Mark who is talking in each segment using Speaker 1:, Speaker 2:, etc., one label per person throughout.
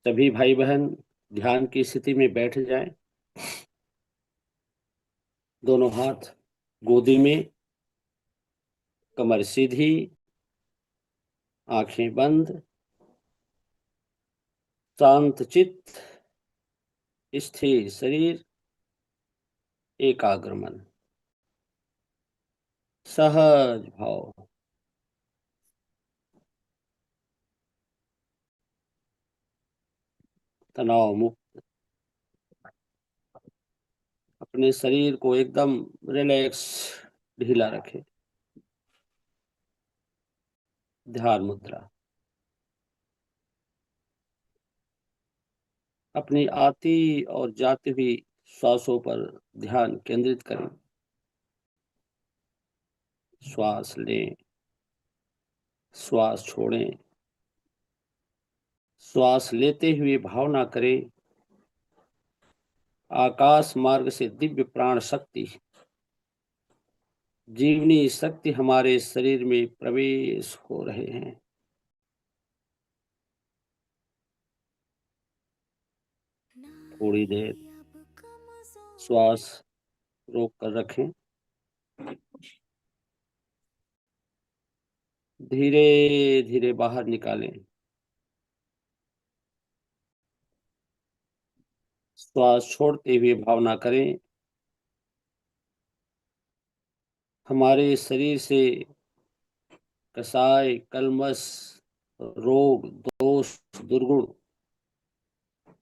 Speaker 1: सभी भाई बहन ध्यान की स्थिति में बैठ जाएं। दोनों हाथ गोदी में, कमर सीधी, आंखें बंद, शांत चित्त, स्थिर शरीर, एकाग्र मन, सहज भाव। तनाव मुक्त अपने शरीर को एकदम रिलैक्स, ढीला रखें। ध्यान मुद्रा। अपनी आती और जाती हुई श्वासों पर ध्यान केंद्रित करें। श्वास लें, श्वास छोड़ें। श्वास लेते हुए भावना करें, आकाश मार्ग से दिव्य प्राण शक्ति, जीवनी शक्ति हमारे शरीर में प्रवेश हो रहे हैं। थोड़ी देर श्वास रोक कर रखें। धीरे धीरे बाहर निकालें। श्वास छोड़ते हुए भावना करें, हमारे शरीर से कसाय, कल्मश, रोग, दोष, दुर्गुण,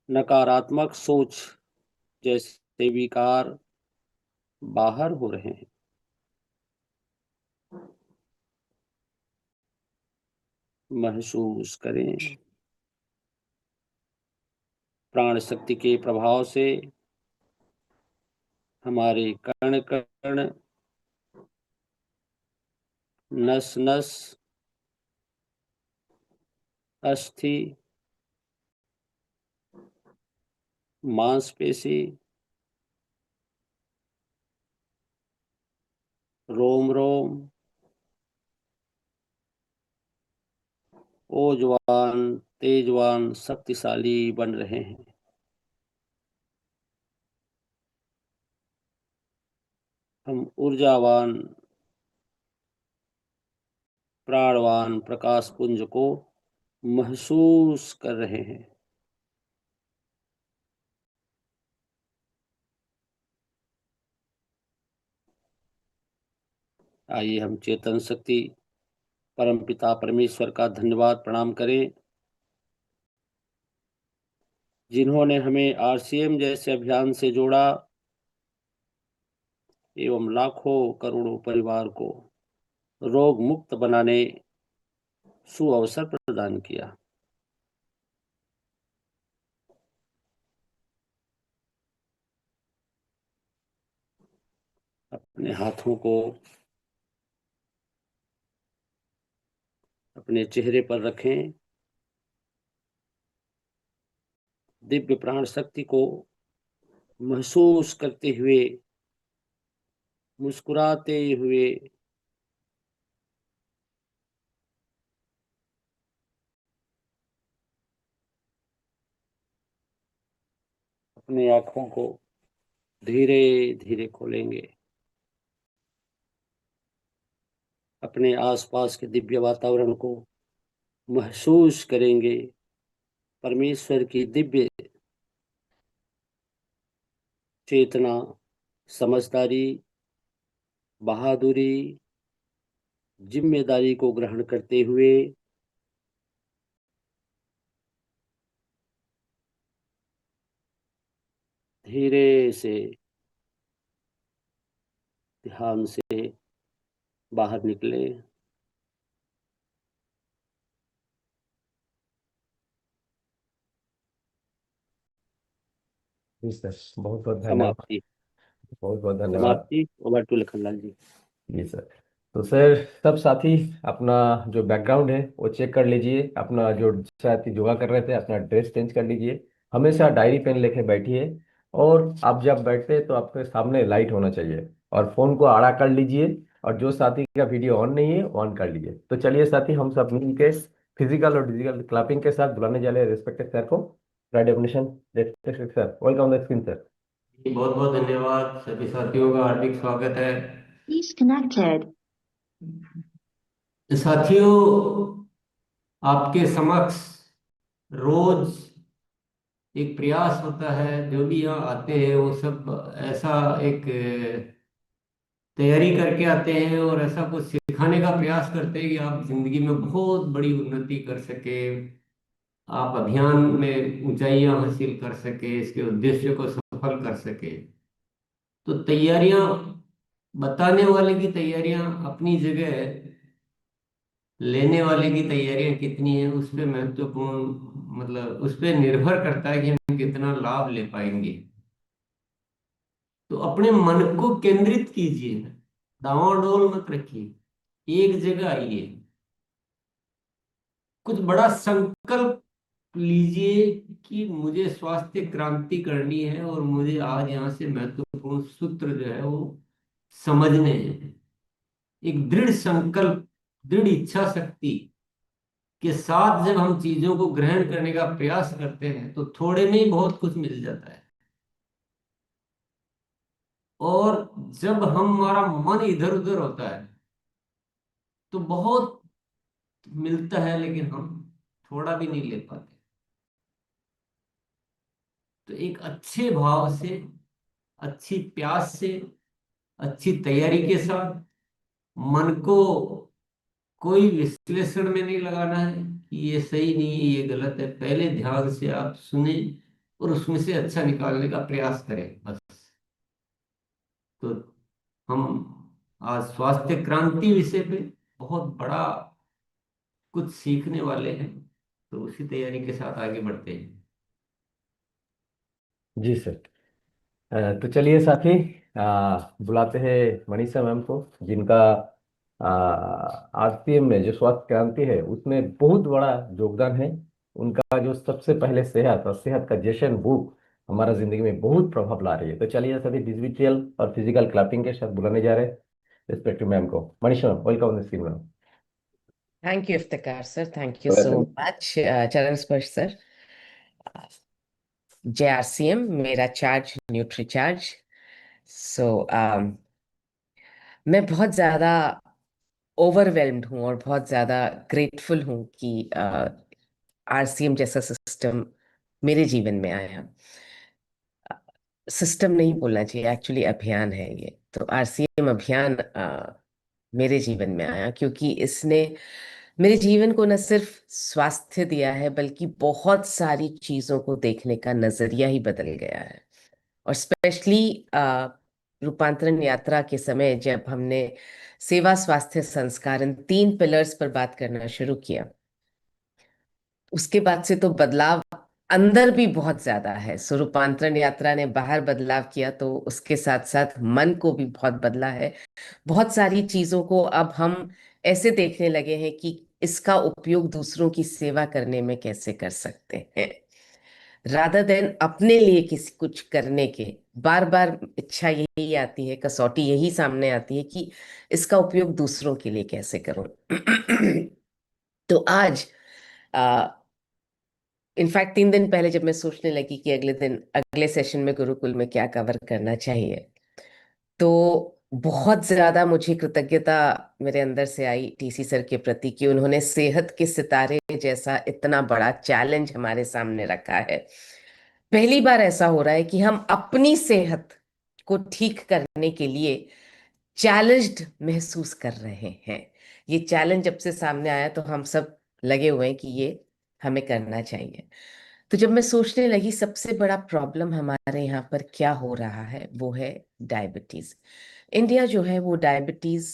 Speaker 1: नकारात्मक सोच जैसे विकार बाहर हो रहे हैं। महसूस करें, प्राण शक्ति के प्रभाव से हमारे कण कण, नस नस, अस्थि, मांसपेशी, रोम रोम ओजवान, तेजवान, शक्तिशाली बन रहे हैं। हम ऊर्जावान, प्राणवान प्रकाश पुंज को महसूस कर रहे हैं। आइए हम चेतन शक्ति परमपिता परमेश्वर का धन्यवाद प्रणाम करें, जिन्होंने हमें आरसीएम जैसे अभियान से जोड़ा एवं लाखों करोड़ों परिवार को रोग मुक्त बनाने सुअवसर प्रदान किया। अपने हाथों को अपने चेहरे पर रखें। दिव्य प्राण शक्ति को महसूस करते हुए, मुस्कुराते हुए अपनी आंखों को धीरे धीरे खोलेंगे। अपने आसपास के दिव्य वातावरण को महसूस करेंगे। परमेश्वर की दिव्य चेतना, समझदारी, बहादुरी, जिम्मेदारी को ग्रहण करते हुए धीरे से ध्यान से बाहर निकले।
Speaker 2: जी सर, बहुत बहुत धन्यवाद।
Speaker 1: समाप्ति।
Speaker 2: बहुत बहुत धन्यवाद।
Speaker 1: समाप्ति। Over to Lakhanlal ji.
Speaker 2: जी सर। तो सर, सब साथी अपना जो बैकग्राउंड है वो चेक कर लीजिए। अपना जो साथी योगा कर रहे थे अपना ड्रेस चेंज कर लीजिए। हमेशा डायरी पेन लेके बैठिए। और आप जब बैठते हैं तो आपके सामने लाइट होना चाहिए। और फोन को आड़ा कर लीजिए। और जो साथी का वीडियो ऑन नहीं है ऑन कर लीजिए। तो चलिए साथी, हम सब मिल के फिजिकल और डिजिटल क्लैपिंग के साथ बुलाने जा रहे हैं रिस्पेक्टेड सर को। Right definition. Sir welcome the screen sir.
Speaker 3: बहुत बहुत धन्यवाद। सभी साथियों का हार्दिक स्वागत है।
Speaker 4: Please connected.
Speaker 3: साथियों, आपके समक्ष रोज एक प्रयास होता है। जो भी यहाँ आते हैं वो सब ऐसा एक तैयारी करके आते हैं और ऐसा कुछ सिखाने का प्रयास करते हैं कि आप जिंदगी में बहुत बड़ी उन्नति कर सके, आप अभियान में ऊंचाइयां हासिल कर सके, इसके उद्देश्य को सफल कर सके। तो तैयारियां, बताने वाले की तैयारियां अपनी जगह है, लेने वाले की तैयारियां कितनी है उस पे महत्वपूर्ण, मतलब उस पे निर्भर करता है कि हम कितना लाभ ले पाएंगे। तो अपने मन को केंद्रित कीजिए, डावाडोल मत रखिए, एक जगह आइए, कुछ बड़ा संकल्प लीजिए कि मुझे स्वास्थ्य क्रांति करनी है और मुझे आज यहाँ से महत्वपूर्ण सूत्र जो है वो समझने हैं। एक दृढ़ संकल्प, दृढ़ इच्छा शक्ति के साथ जब हम चीजों को ग्रहण करने का प्रयास करते हैं तो थोड़े में ही बहुत कुछ मिल जाता है। और जब हमारा मन इधर उधर होता है तो बहुत मिलता है लेकिन हम थोड़ा भी नहीं ले पाते। तो एक अच्छे भाव से, अच्छी प्यास से, अच्छी तैयारी के साथ, मन को कोई विश्लेषण में नहीं लगाना है कि ये सही नहीं है, ये गलत है। पहले ध्यान से आप सुने और उसमें से अच्छा निकालने का प्रयास करें, बस। तो हम आज स्वास्थ्य क्रांति विषय पे बहुत बड़ा कुछ सीखने वाले हैं, तो उसी तैयारी के साथ आगे बढ़ते हैं।
Speaker 2: जी सर। तो चलिए साथी, बुलाते हैं मनीषा मैम को, जिनका आरसीएम में जो स्वास्थ्य क्रांति है उसमें बहुत बड़ा योगदान है। उनका जो सबसे पहले सेहत और सेहत का जशन बुक हमारा जिंदगी में बहुत प्रभाव ला रही है। तो चलिए सभी डिजिटल और फिजिकल क्लैपिंग के साथ बुलाने जा रहे हैं रिस्पेक्टिव मैम को। Manisha ma'am, welcome on the screen ma'am.
Speaker 5: Thank you, Iftikhar sir. Thank you so much. Charan Sparsh sir. JRCM, मेरा चार्ज न्यूट्री चार्ज। सो मैं बहुत ज़्यादा ओवरवेल्म्ड हूँ और बहुत ज़्यादा ग्रेटफुल हूँ कि आरसीएम जैसा सिस्टम मेरे जीवन में आया। सिस्टम नहीं बोलना चाहिए, एक्चुअली अभियान है ये। तो आरसीएम अभियान मेरे जीवन में आया क्योंकि इसने मेरे जीवन को न सिर्फ स्वास्थ्य दिया है बल्कि बहुत सारी चीजों को देखने का नजरिया ही बदल गया है। और स्पेशली रूपांतरण यात्रा के समय जब हमने सेवा, स्वास्थ्य, संस्कार, इन 3 पिलर्स पर बात करना शुरू किया, उसके बाद से तो बदलाव अंदर भी बहुत ज्यादा है। सो रूपांतरण यात्रा ने बाहर बदलाव किया तो उसके साथ साथ मन को भी बहुत बदला है। बहुत सारी चीजों को अब हम ऐसे देखने लगे हैं कि इसका उपयोग दूसरों की सेवा करने में कैसे कर सकते हैं, रादर देन अपने लिए किसी कुछ करने के। बार बार इच्छा यही आती है, कसौटी यही सामने आती है कि इसका उपयोग दूसरों के लिए कैसे करूं। तो आज इनफैक्ट 3 दिन पहले जब मैं सोचने लगी कि अगले दिन अगले सेशन में गुरुकुल में क्या कवर करना चाहिए, तो बहुत ज्यादा मुझे कृतज्ञता मेरे अंदर से आई टीसी सर के प्रति कि उन्होंने सेहत के सितारे जैसा इतना बड़ा चैलेंज हमारे सामने रखा है। पहली बार ऐसा हो रहा है कि हम अपनी सेहत को ठीक करने के लिए चैलेंज्ड महसूस कर रहे हैं। ये चैलेंज जब से सामने आया तो हम सब लगे हुए हैं कि ये हमें करना चाहिए। तो जब मैं सोचने लगी सबसे बड़ा प्रॉब्लम हमारे यहाँ पर क्या हो रहा है, वो है डायबिटीज। इंडिया जो है वो डायबिटीज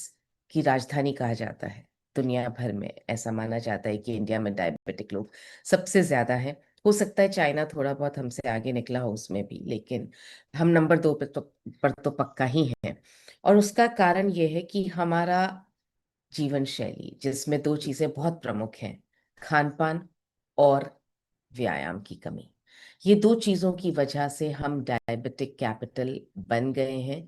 Speaker 5: की राजधानी कहा जाता है। दुनिया भर में ऐसा माना जाता है कि इंडिया में डायबिटिक लोग सबसे ज्यादा हैं। हो सकता है चाइना थोड़ा बहुत हमसे आगे निकला हो उसमें भी, लेकिन हम नंबर 2 पर तो पक्का ही हैं। और उसका कारण ये है कि हमारा जीवन शैली, जिसमें 2 चीजें बहुत प्रमुख हैं, खान पान और व्यायाम की कमी। ये 2 चीजों की वजह से हम डायबिटिक कैपिटल बन गए हैं।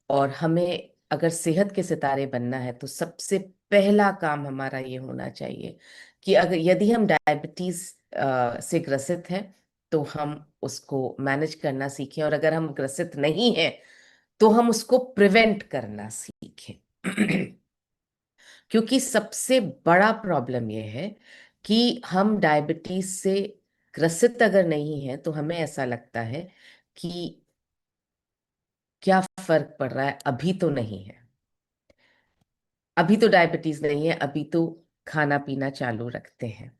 Speaker 5: और हमें अगर सेहत के सितारे बनना है तो सबसे पहला काम हमारा ये होना चाहिए कि अगर यदि हम डायबिटीज से ग्रसित हैं तो हम उसको मैनेज करना सीखें, और अगर हम ग्रसित नहीं हैं तो हम उसको प्रिवेंट करना सीखें। क्योंकि सबसे बड़ा प्रॉब्लम यह है कि हम डायबिटीज से ग्रसित अगर नहीं है तो हमें ऐसा लगता है कि क्या फर्क पड़ रहा है, अभी तो नहीं है, अभी तो डायबिटीज नहीं है, अभी तो खाना पीना चालू रखते हैं।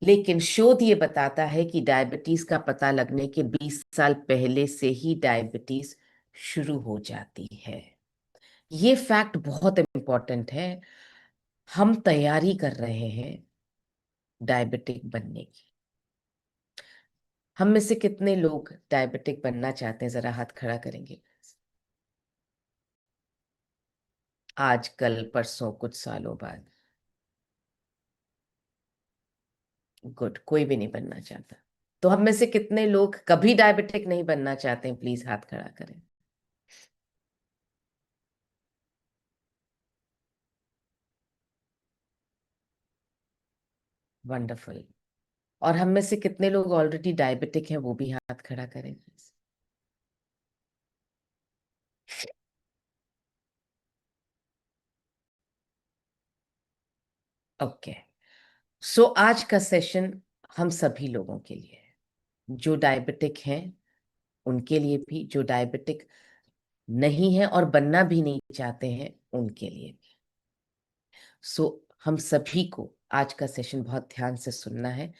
Speaker 5: लेकिन शोध ये बताता है कि डायबिटीज का पता लगने के 20 साल पहले से ही डायबिटीज शुरू हो जाती है। ये फैक्ट बहुत इंपॉर्टेंट है। हम तैयारी कर रहे हैं डायबिटिक बनने की। हम में से कितने लोग डायबिटिक बनना चाहते हैं, जरा हाथ खड़ा करेंगे। आज, कल, परसों, कुछ सालों बाद? गुड, कोई भी नहीं बनना चाहता। तो हम में से कितने लोग कभी डायबिटिक नहीं बनना चाहते हैं? प्लीज हाथ खड़ा करें। वंडरफुल। और हम में से कितने लोग ऑलरेडी डायबिटिक हैं? वो भी हाथ खड़ा करें प्लीज। ओके, सो आज का सेशन हम सभी लोगों के लिए है, जो डायबिटिक हैं उनके लिए भी, जो डायबिटिक नहीं है और बनना भी नहीं चाहते हैं उनके लिए भी। सो हम सभी को आज का सेशन बहुत ध्यान से सुनना है,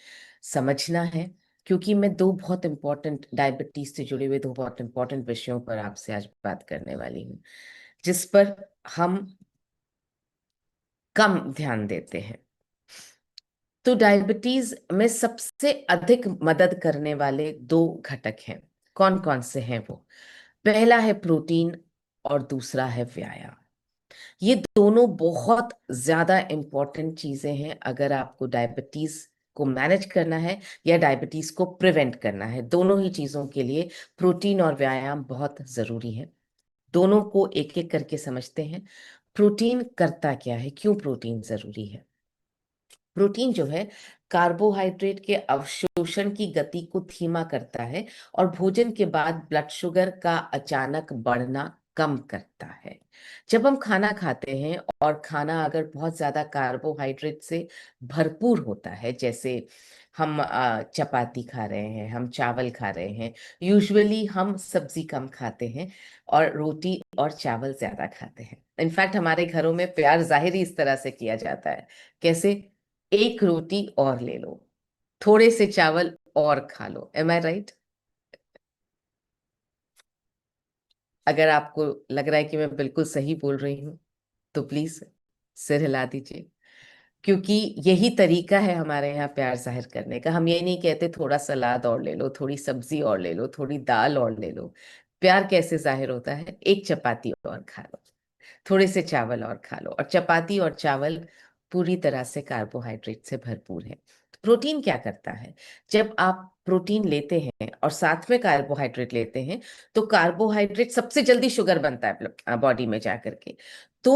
Speaker 5: समझना है, क्योंकि मैं दो बहुत इंपॉर्टेंट डायबिटीज से जुड़े हुए दो बहुत इंपॉर्टेंट विषयों पर आपसे आज बात करने वाली हूँ, जिस पर हम कम ध्यान देते हैं। तो डायबिटीज में सबसे अधिक मदद करने वाले दो घटक हैं। कौन कौन से हैं वो? पहला है प्रोटीन और दूसरा है व्यायाम। ये दोनों बहुत ज्यादा इंपॉर्टेंट चीजें हैं अगर आपको डायबिटीज को मैनेज करना है या डायबिटीज को प्रिवेंट करना है। दोनों ही चीजों के लिए प्रोटीन और व्यायाम बहुत जरूरी है। दोनों को एक एक करके समझते हैं। प्रोटीन करता क्या है, क्यों प्रोटीन जरूरी है? प्रोटीन जो है कार्बोहाइड्रेट के अवशोषण की गति को धीमा करता है और भोजन के बाद ब्लड शुगर का अचानक बढ़ना कम करता है। जब हम खाना खाते हैं और खाना अगर बहुत ज्यादा कार्बोहाइड्रेट से भरपूर होता है, जैसे हम चपाती खा रहे हैं, हम चावल खा रहे हैं, यूजुअली हम सब्जी कम खाते हैं और रोटी और चावल ज्यादा खाते हैं। इनफैक्ट हमारे घरों में प्यार जाहिर इस तरह से किया जाता है। कैसे? एक रोटी और ले लो, थोड़े से चावल और खा लो। एम आई राइट? अगर आपको लग रहा है कि मैं बिल्कुल सही बोल रही हूं तो प्लीज सिर हिला दीजिए, क्योंकि यही तरीका है हमारे यहाँ प्यार जाहिर करने का। हम ये नहीं कहते थोड़ा सलाद और ले लो, थोड़ी सब्जी और ले लो, थोड़ी दाल और ले लो। प्यार कैसे जाहिर होता है? एक चपाती और खा लो, थोड़े से चावल और खा लो। और चपाती और चावल पूरी तरह से कार्बोहाइड्रेट से भरपूर है। प्रोटीन क्या करता है? जब आप प्रोटीन लेते हैं और साथ में कार्बोहाइड्रेट लेते हैं तो कार्बोहाइड्रेट सबसे जल्दी शुगर बनता है बॉडी में जाकर के। तो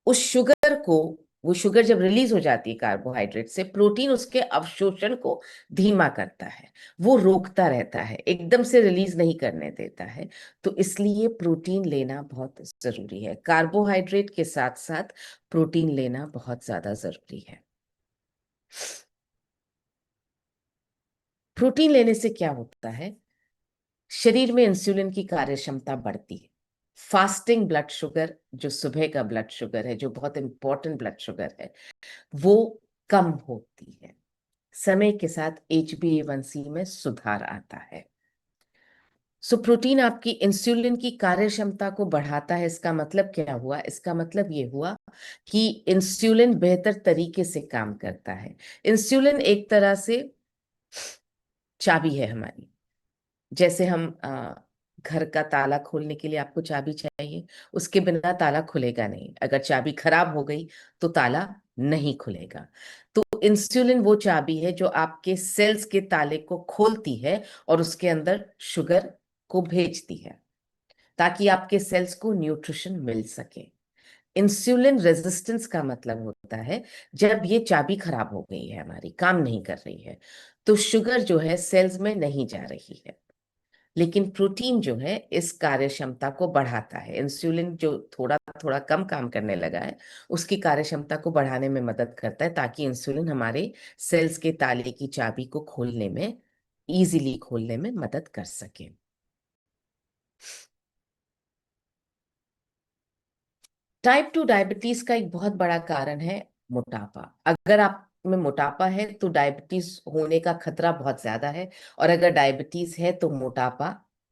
Speaker 5: उस शुगर को, वो शुगर जब रिलीज हो जाती है कार्बोहाइड्रेट से, प्रोटीन उसके अवशोषण को धीमा करता है, वो रोकता रहता है, एकदम से रिलीज नहीं करने देता है। तो इसलिए प्रोटीन लेना बहुत जरूरी है। कार्बोहाइड्रेट के साथ साथ प्रोटीन लेना बहुत ज्यादा जरूरी है। प्रोटीन लेने से क्या होता है? शरीर में इंसुलिन की कार्यक्षमता बढ़ती है। फास्टिंग ब्लड शुगर, जो सुबह का ब्लड शुगर है, जो बहुत इंपॉर्टेंट ब्लड शुगर है, वो कम होती है। समय के साथ HbA1c में सुधार आता है। सो प्रोटीन आपकी इंसुलिन की कार्य क्षमता को बढ़ाता है। इसका मतलब क्या हुआ? इसका मतलब ये हुआ कि इंसुलिन बेहतर तरीके से काम करता है। इंसुलिन एक तरह से चाबी है हमारी। जैसे हम घर का ताला खोलने के लिए आपको चाबी चाहिए, उसके बिना ताला खुलेगा नहीं। अगर चाबी खराब हो गई तो ताला नहीं खुलेगा। तो इंसुलिन वो चाबी है जो आपके सेल्स के ताले को खोलती है और उसके अंदर शुगर को भेजती है, ताकि आपके सेल्स को न्यूट्रिशन मिल सके। इंसुलिन रेजिस्टेंस का मतलब होता है जब ये चाबी खराब हो गई है, हमारी काम नहीं कर रही है, तो शुगर जो है सेल्स में नहीं जा रही है। लेकिन प्रोटीन जो है इस कार्य क्षमता को बढ़ाता है। इंसुलिन जो थोड़ा थोड़ा कम काम करने लगा है, उसकी कार्य क्षमता को बढ़ाने में मदद करता है, ताकि इंसुलिन हमारे सेल्स के ताले की चाबी को खोलने में, इजीली खोलने में मदद कर सके। टाइप 2 डायबिटीज का एक बहुत बड़ा कारण है मोटापा। अगर आप में मोटापा है तो डायबिटीज होने का खतरा बहुत ज्यादा है, और अगर डायबिटीज है तो मोटापा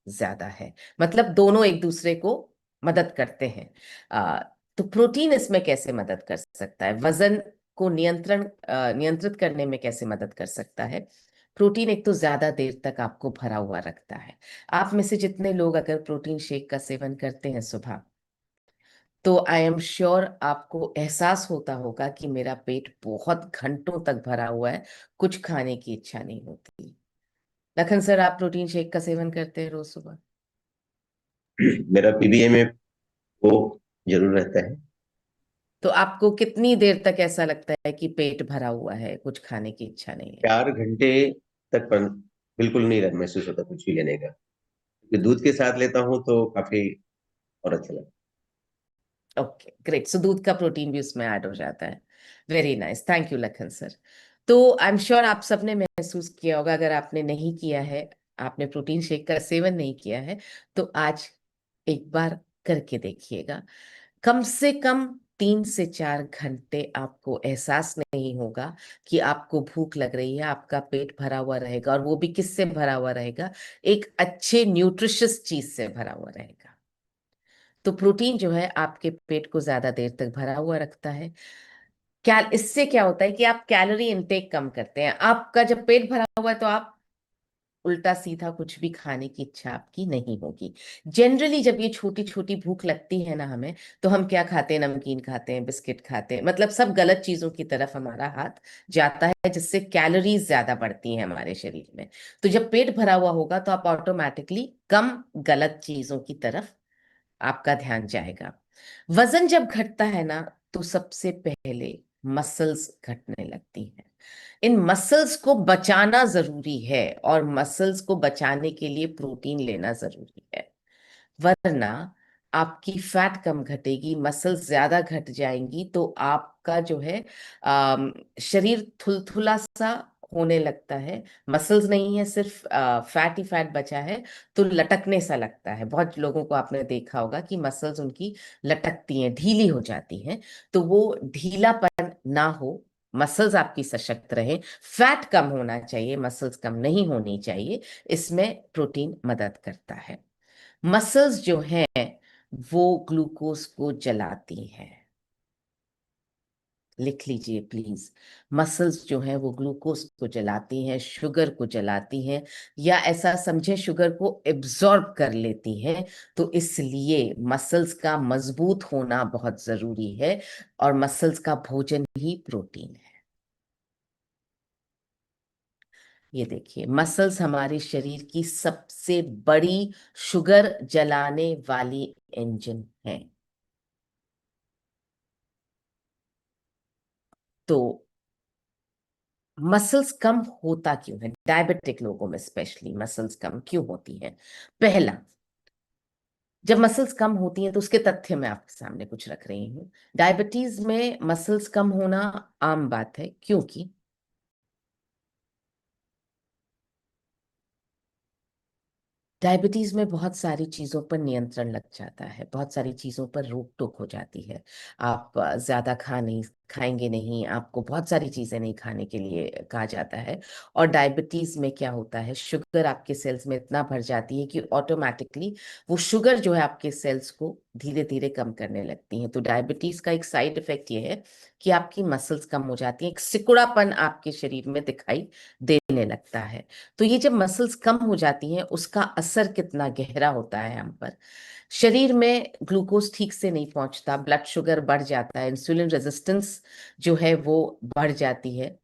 Speaker 5: ज्यादा है। मतलब दोनों एक दूसरे को मदद करते हैं। तो प्रोटीन इसमें कैसे मदद कर सकता है? वजन को नियंत्रित करने में कैसे मदद कर सकता है? प्रोटीन एक तो ज्यादा देर तक आपको भरा हुआ रखता है। आप में से जितने लोग अगर प्रोटीन शेक का सेवन करते हैं सुबह, तो आई एम श्योर आपको एहसास होता होगा कि मेरा पेट बहुत घंटों तक भरा हुआ है, कुछ खाने की इच्छा नहीं होती। लखन सर, आप प्रोटीन शेक का सेवन करते हैं रोज सुबह?
Speaker 6: मेरा पीबीए में वो जरूर रहता है।
Speaker 5: तो आपको कितनी देर तक ऐसा लगता है कि पेट भरा हुआ है, कुछ खाने की इच्छा नहीं है?
Speaker 6: 4 घंटे तक बिल्कुल नहीं महसूस होता कुछ भी लेने का। क्योंकि दूध के साथ लेता हूँ तो काफी और अच्छा लगता
Speaker 5: ओके, ग्रेट। सो दूध का प्रोटीन भी उसमें ऐड हो जाता है। Very nice, thank you Lakhan sir. तो आई एम श्योर आप सबने महसूस किया होगा, अगर आपने नहीं किया है, आपने प्रोटीन शेक का सेवन नहीं किया है, तो आज एक बार करके देखिएगा। कम से कम 3 से 4 घंटे आपको एहसास नहीं होगा कि आपको भूख लग रही है, आपका पेट भरा हुआ रहेगा, और वो भी किससे भरा हुआ रहेगा? एक अच्छे न्यूट्रिशियस चीज से भरा हुआ रहेगा। तो प्रोटीन जो है आपके पेट को ज्यादा देर तक भरा हुआ रखता है। क्या इससे क्या होता है कि आप कैलोरी इनटेक कम करते हैं। आपका जब पेट भरा हुआ है तो आप उल्टा सीधा कुछ भी खाने की इच्छा आपकी नहीं होगी। जनरली जब ये छोटी छोटी भूख लगती है ना हमें, तो हम क्या खाते हैं? नमकीन खाते हैं, बिस्किट खाते हैं, मतलब सब गलत चीजों की तरफ हमारा हाथ जाता है, जिससे कैलोरीज ज्यादा बढ़ती हैं हमारे शरीर में। तो जब पेट भरा हुआ होगा तो आप ऑटोमेटिकली कम गलत चीजों की तरफ आपका ध्यान जाएगा। वजन जब घटता है ना, तो सबसे पहले मसल्स घटने लगती हैं। इन मसल्स को बचाना जरूरी है, और मसल्स को बचाने के लिए प्रोटीन लेना जरूरी है। वरना आपकी फैट कम घटेगी, मसल्स ज्यादा घट जाएंगी, तो आपका जो है शरीर थुलथुला सा होने लगता है। मसल्स नहीं है, सिर्फ फैट ही फैट बचा है, तो लटकने सा लगता है। बहुत लोगों को आपने देखा होगा कि मसल्स उनकी लटकती हैं, ढीली हो जाती हैं। तो वो ढीलापन ना हो, मसल्स आपकी सशक्त रहे, फैट कम होना चाहिए, मसल्स कम नहीं होनी चाहिए, इसमें प्रोटीन मदद करता है। मसल्स जो हैं वो ग्लूकोज को जलाती हैं। लिख लीजिए प्लीज। मसल्स जो हैं वो ग्लूकोज को जलाती हैं, शुगर को जलाती हैं, या ऐसा समझे शुगर को एब्जॉर्ब कर लेती हैं। तो इसलिए मसल्स का मजबूत होना बहुत जरूरी है, और मसल्स का भोजन ही प्रोटीन है। ये देखिए, मसल्स हमारे शरीर की सबसे बड़ी शुगर जलाने वाली इंजन है। तो मसल्स कम होता क्यों है? डायबिटिक लोगों में स्पेशली मसल्स कम क्यों होती हैं? पहला, जब मसल्स कम होती हैं तो उसके तथ्य मैं आपके सामने कुछ रख रही हूँ। डायबिटीज में मसल्स कम होना आम बात है, क्योंकि डायबिटीज में बहुत सारी चीजों पर नियंत्रण लग जाता है, बहुत सारी चीजों पर रोक टोक हो जाती है। आप ज्यादा खाएंगे नहीं, आपको बहुत सारी चीजें नहीं खाने के लिए कहा जाता है। और डायबिटीज में क्या होता है, शुगर आपके सेल्स में इतना भर जाती है कि ऑटोमेटिकली वो शुगर जो है आपके सेल्स को धीरे धीरे कम करने लगती है। तो डायबिटीज का एक साइड इफेक्ट ये है कि आपकी मसल्स कम हो जाती है, एक सिकुड़ापन आपके शरीर में दिखाई देने लगता है। तो ये जब मसल्स कम हो जाती हैं, उसका असर कितना गहरा होता है हम पर। शरीर में ग्लूकोज ठीक से नहीं पहुंचता, ब्लड शुगर बढ़ जाता है, इंसुलिन रेजिस्टेंस जो है वो बढ़ जाती है,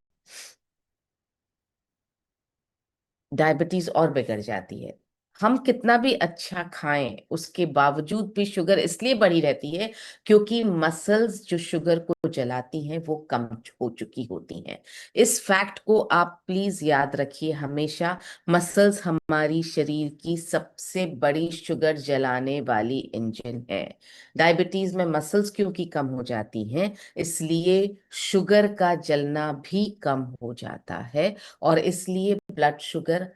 Speaker 5: डायबिटीज और बिगड़ जाती है। हम कितना भी अच्छा खाएं उसके बावजूद भी शुगर इसलिए बढ़ी रहती है क्योंकि मसल्स जो शुगर को जलाती हैं वो कम हो चुकी होती हैं। इस फैक्ट को आप प्लीज याद रखिए हमेशा। मसल्स हमारी शरीर की सबसे बड़ी शुगर जलाने वाली इंजन है। डायबिटीज में मसल्स क्योंकि कम हो जाती हैं इसलिए शुगर का जलना भी कम हो जाता है और इसलिए ब्लड शुगर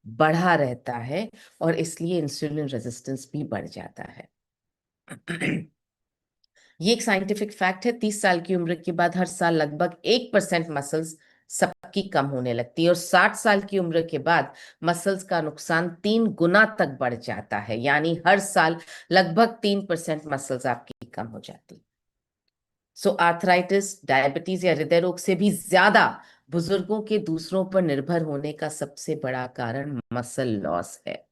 Speaker 5: बढ़ा रहता है और इसलिए इंसुलिन रेजिस्टेंस भी बढ़ जाता है। ये एक साइंटिफिक फैक्ट है। 30 साल की उम्र के बाद हर साल लगभग 1% मसल्स सबकी कम होने लगती है और 60 साल की उम्र के बाद मसल्स का नुकसान 3 गुना तक बढ़ जाता है, यानी हर साल लगभग 3% मसल्स आपकी कम हो जाती है। सो आर्थराइटिस, डायबिटीज या हृदय रोग से भी ज्यादा बुजुर्गों के दूसरों पर निर्भर होने का सबसे बड़ा कारण मसल लॉस है।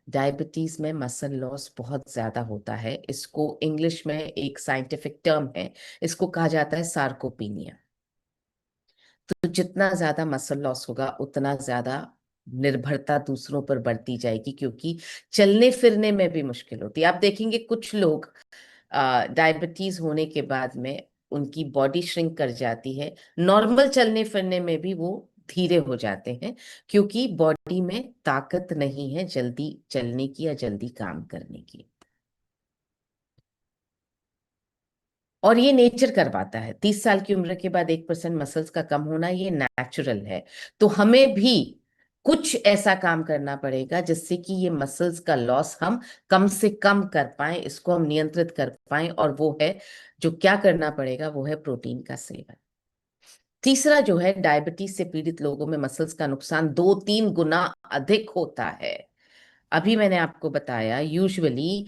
Speaker 5: डायबिटीज में मसल लॉस बहुत ज्यादा होता है। इसको इंग्लिश में एक साइंटिफिक टर्म है, इसको कहा जाता है सार्कोपीनिया। तो जितना ज्यादा मसल लॉस होगा उतना ज्यादा निर्भरता दूसरों पर बढ़ती जाएगी क्योंकि चलने फिरने में भी मुश्किल होती है। आप देखेंगे कुछ लोग डायबिटीज होने के बाद में उनकी बॉडी श्रिंक कर जाती है, नॉर्मल चलने फिरने में भी वो धीरे हो जाते हैं क्योंकि बॉडी में ताकत नहीं है जल्दी चलने की या जल्दी काम करने की। और ये नेचर करवाता है। 30 साल की उम्र के बाद 1% मसल्स का कम होना ये नेचुरल है। तो हमें भी कुछ ऐसा काम करना पड़ेगा जिससे कि ये मसल्स का लॉस हम कम से कम कर पाए, इसको हम नियंत्रित कर पाए। और वो है जो क्या करना पड़ेगा, वो है प्रोटीन का सेवन। तीसरा जो है, डायबिटीज से पीड़ित लोगों में मसल्स का नुकसान 2-3 गुना अधिक होता है। अभी मैंने आपको बताया यूजुअली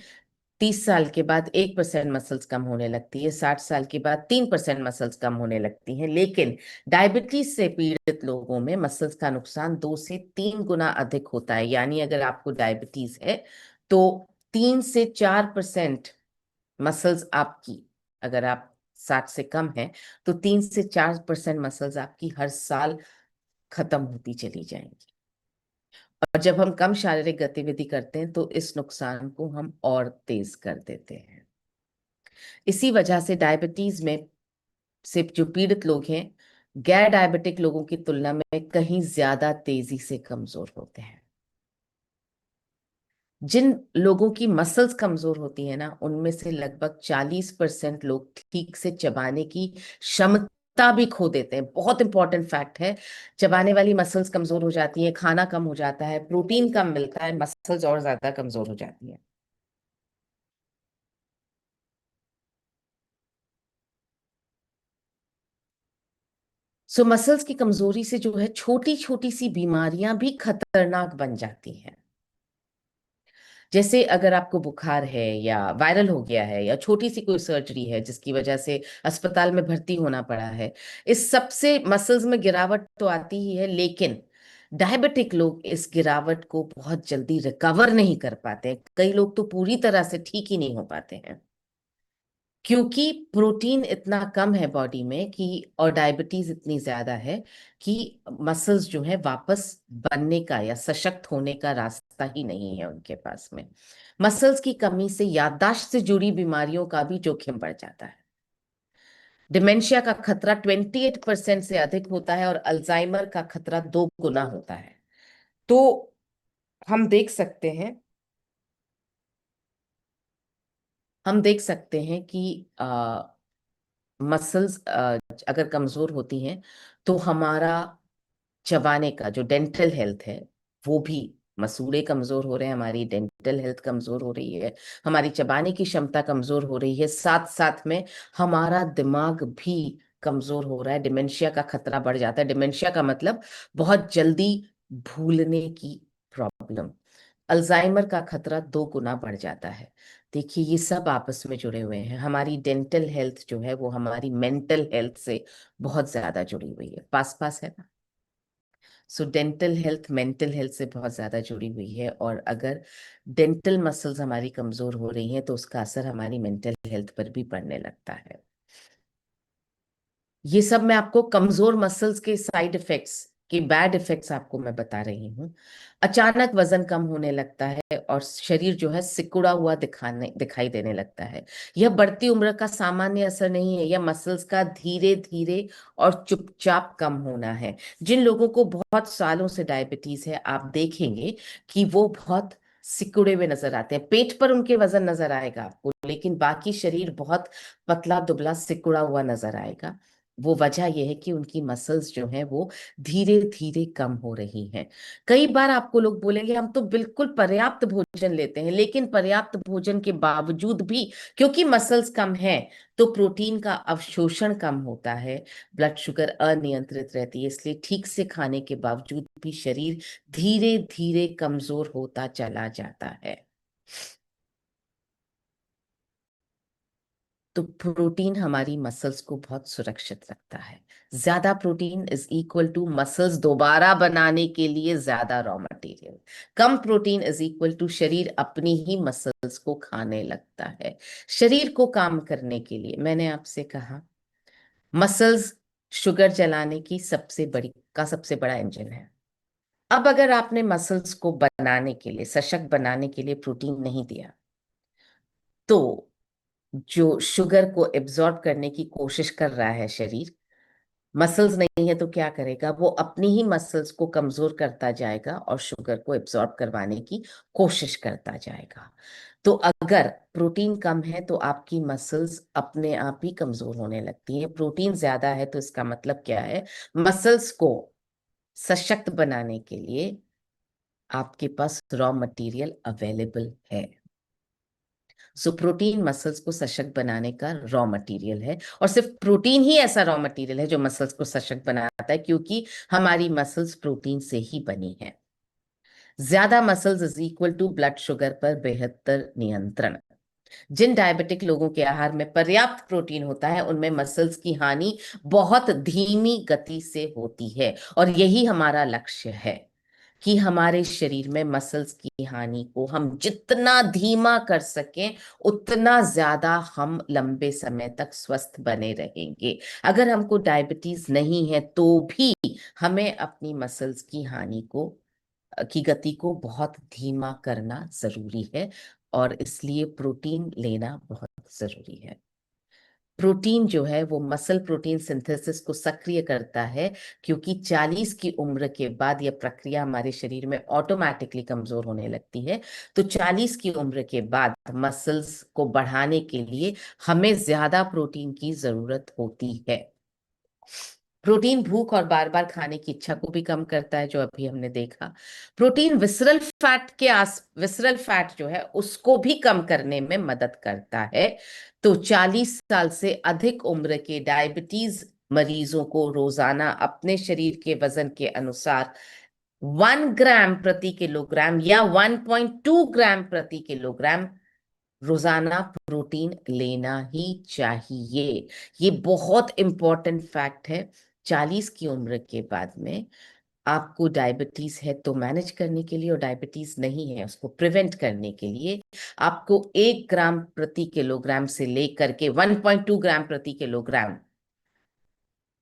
Speaker 5: 30 साल के बाद 1% मसल्स कम होने लगती है, 60 साल के बाद 3% मसल्स कम होने लगती हैं, लेकिन डायबिटीज से पीड़ित लोगों में मसल्स का नुकसान 2 से 3 गुना अधिक होता है। यानी अगर आपको डायबिटीज है तो 3 से 4% मसल्स आपकी, अगर आप 60 से कम है तो 3 से 4% मसल्स आपकी हर साल खत्म होती चली जाएंगी। और जब हम कम शारीरिक गतिविधि करते हैं तो इस नुकसान को हम और तेज कर देते हैं। इसी वजह से डायबिटीज में से जो पीड़ित लोग हैं गैर डायबिटिक लोगों की तुलना में कहीं ज्यादा तेजी से कमजोर होते हैं। जिन लोगों की मसल्स कमजोर होती है ना, उनमें से लगभग 40% लोग ठीक से चबाने की क्षमता भी खो देते हैं। बहुत इंपॉर्टेंट फैक्ट है। चबाने वाली मसल्स कमजोर हो जाती हैं, खाना कम हो जाता है, प्रोटीन कम मिलता है, मसल्स और ज्यादा कमजोर हो जाती हैं। सो मसल्स की कमजोरी से जो है छोटी छोटी सी बीमारियां भी खतरनाक बन जाती हैं। जैसे अगर आपको बुखार है या वायरल हो गया है या छोटी सी कोई सर्जरी है जिसकी वजह से अस्पताल में भर्ती होना पड़ा है, इस सब से मसल्स में गिरावट तो आती ही है, लेकिन डायबिटिक लोग इस गिरावट को बहुत जल्दी रिकवर नहीं कर पाते हैं। कई लोग तो पूरी तरह से ठीक ही नहीं हो पाते हैं क्योंकि प्रोटीन इतना कम है बॉडी में कि, और डायबिटीज इतनी ज्यादा है कि मसल्स जो है वापस बनने का या सशक्त होने का रास्ता ही नहीं है उनके पास में। मसल्स की कमी से याददाश्त से जुड़ी बीमारियों का भी जोखिम बढ़ जाता है। डिमेंशिया का खतरा 28% से अधिक होता है और अल्जाइमर का खतरा 2 गुना होता है। तो हम देख सकते हैं कि मसल्स अगर कमजोर होती हैं तो हमारा चबाने का जो डेंटल हेल्थ है वो भी, मसूड़े कमजोर हो रहे हैं, हमारी डेंटल हेल्थ कमजोर हो रही है, हमारी चबाने की क्षमता कमजोर हो रही है, साथ साथ में हमारा दिमाग भी कमजोर हो रहा है। डिमेंशिया का खतरा बढ़ जाता है। डिमेंशिया का मतलब बहुत जल्दी भूलने की प्रॉब्लम। अल्जाइमर का खतरा 2 गुना बढ़ जाता है। देखिए ये सब आपस में जुड़े हुए हैं। हमारी डेंटल हेल्थ जो है वो हमारी मेंटल हेल्थ से बहुत ज्यादा जुड़ी हुई है, पास पास है ना। So dental health mental health से बहुत ज्यादा जुड़ी हुई है और अगर डेंटल मसल्स हमारी कमजोर हो रही हैं तो उसका असर हमारी मेंटल हेल्थ पर भी पड़ने लगता है। ये सब मैं आपको कमजोर मसल्स के साइड इफेक्ट्स के बैड इफेक्ट्स आपको मैं बता रही हूँ। अचानक वजन कम होने लगता है और शरीर जो है सिकुड़ा हुआ दिखाई देने लगता है। यह बढ़ती उम्र का सामान्य असर नहीं है, यह मसल्स का धीरे धीरे और चुपचाप कम होना है। जिन लोगों को बहुत सालों से डायबिटीज है, आप देखेंगे कि वो बहुत सिकुड़े हुए नजर आते हैं। पेट पर उनके वजन नजर आएगा आपको, लेकिन बाकी शरीर बहुत पतला दुबला सिकुड़ा हुआ नजर आएगा। वो वजह यह है कि उनकी मसल्स जो हैं वो धीरे धीरे कम हो रही हैं। कई बार आपको लोग बोलेंगे हम तो बिल्कुल पर्याप्त भोजन लेते हैं, लेकिन पर्याप्त भोजन के बावजूद भी क्योंकि मसल्स कम है तो प्रोटीन का अवशोषण कम होता है, ब्लड शुगर अनियंत्रित रहती है, इसलिए ठीक से खाने के बावजूद भी शरीर धीरे धीरे कमजोर होता चला जाता है। तो प्रोटीन हमारी मसल्स को बहुत सुरक्षित रखता है। ज्यादा protein is equal to muscles दोबारा बनाने के लिए ज्यादा रॉ मटेरियल। कम प्रोटीन इज इक्वल टू शरीर अपनी ही मसल्स को खाने लगता है। शरीर को काम करने के लिए मैंने आपसे कहा मसल्स शुगर जलाने की सबसे बड़ा इंजन है। अब अगर आपने मसल्स को बनाने के लिए, सशक्त बनाने के लिए प्रोटीन नहीं दिया, तो जो शुगर को एब्जॉर्ब करने की कोशिश कर रहा है शरीर, मसल्स नहीं है तो क्या करेगा, वो अपनी ही मसल्स को कमजोर करता जाएगा और शुगर को एब्जॉर्ब करवाने की कोशिश करता जाएगा। तो अगर प्रोटीन कम है तो आपकी मसल्स अपने आप ही कमजोर होने लगती है। प्रोटीन ज्यादा है तो इसका मतलब क्या है, मसल्स को सशक्त बनाने के लिए आपके पास रॉ मटेरियल अवेलेबल है। सो प्रोटीन मसल्स को सशक्त बनाने का रॉ मटेरियल है, और सिर्फ प्रोटीन ही ऐसा रॉ मटेरियल है जो मसल्स को सशक्त बनाता है, क्योंकि हमारी मसल्स प्रोटीन से ही बनी है। ज्यादा muscles is equal to blood sugar पर बेहतर नियंत्रण। जिन डायबिटिक लोगों के आहार में पर्याप्त प्रोटीन होता है उनमें मसल्स की हानि बहुत धीमी गति से होती है, और यही हमारा लक्ष्य है कि हमारे शरीर में मसल्स की हानि को हम जितना धीमा कर सकें उतना ज्यादा हम लंबे समय तक स्वस्थ बने रहेंगे। अगर हमको डायबिटीज नहीं है तो भी हमें अपनी मसल्स की गति को बहुत धीमा करना जरूरी है, और इसलिए प्रोटीन लेना बहुत जरूरी है। प्रोटीन जो है वो मसल प्रोटीन सिंथेसिस को सक्रिय करता है, क्योंकि 40 की उम्र के बाद यह प्रक्रिया हमारे शरीर में ऑटोमेटिकली कमजोर होने लगती है। तो 40 की उम्र के बाद मसल्स को बढ़ाने के लिए हमें ज्यादा प्रोटीन की जरूरत होती है। प्रोटीन भूख और बार बार खाने की इच्छा को भी कम करता है, जो अभी हमने देखा। प्रोटीन विसरल फैट जो है उसको भी कम करने में मदद करता है। तो 40 साल से अधिक उम्र के डायबिटीज मरीजों को रोजाना अपने शरीर के वजन के अनुसार 1 ग्राम प्रति किलोग्राम या 1.2 ग्राम प्रति किलोग्राम रोजाना प्रोटीन लेना ही चाहिए। ये बहुत इंपॉर्टेंट फैक्ट है। 40 की उम्र के बाद में आपको डायबिटीज है तो मैनेज करने के लिए, और डायबिटीज नहीं है उसको प्रिवेंट करने के लिए आपको 1 ग्राम प्रति किलोग्राम से लेकर के 1.2 ग्राम प्रति किलोग्राम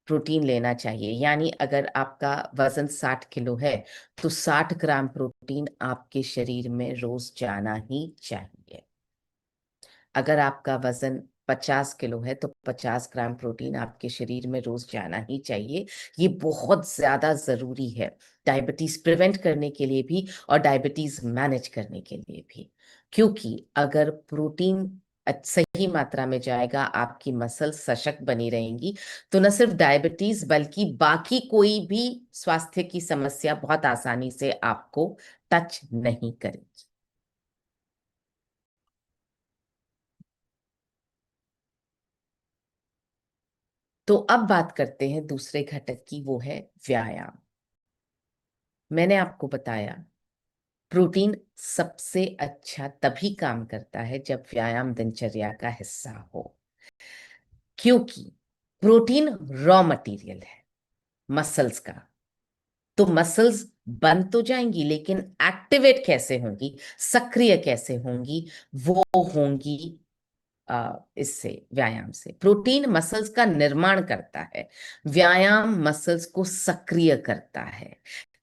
Speaker 5: प्रोटीन लेना चाहिए। यानी अगर आपका वजन 60 किलो है तो 60 ग्राम प्रोटीन आपके शरीर में रोज जाना ही चाहिए। अगर आपका वजन 50 किलो है तो 50 ग्राम प्रोटीन आपके शरीर में रोज जाना ही चाहिए। ये बहुत ज्यादा जरूरी है डायबिटीज प्रिवेंट करने के लिए भी और डायबिटीज मैनेज करने के लिए भी, क्योंकि अगर प्रोटीन सही मात्रा में जाएगा आपकी मसल सशक्त बनी रहेंगी, तो न सिर्फ डायबिटीज बल्कि बाकी कोई भी स्वास्थ्य की समस्या बहुत आसानी से आपको टच नहीं करेगी। तो अब बात करते हैं दूसरे घटक की, वो है व्यायाम। मैंने आपको बताया प्रोटीन सबसे अच्छा तभी काम करता है जब व्यायाम दिनचर्या का हिस्सा हो, क्योंकि प्रोटीन रॉ मटेरियल है मसल्स का। तो मसल्स बन तो जाएंगी, लेकिन एक्टिवेट कैसे होंगी, सक्रिय कैसे होंगी, वो होंगी इससे व्यायाम से। प्रोटीन मसल्स का निर्माण करता है, व्यायाम मसल्स को सक्रिय करता है।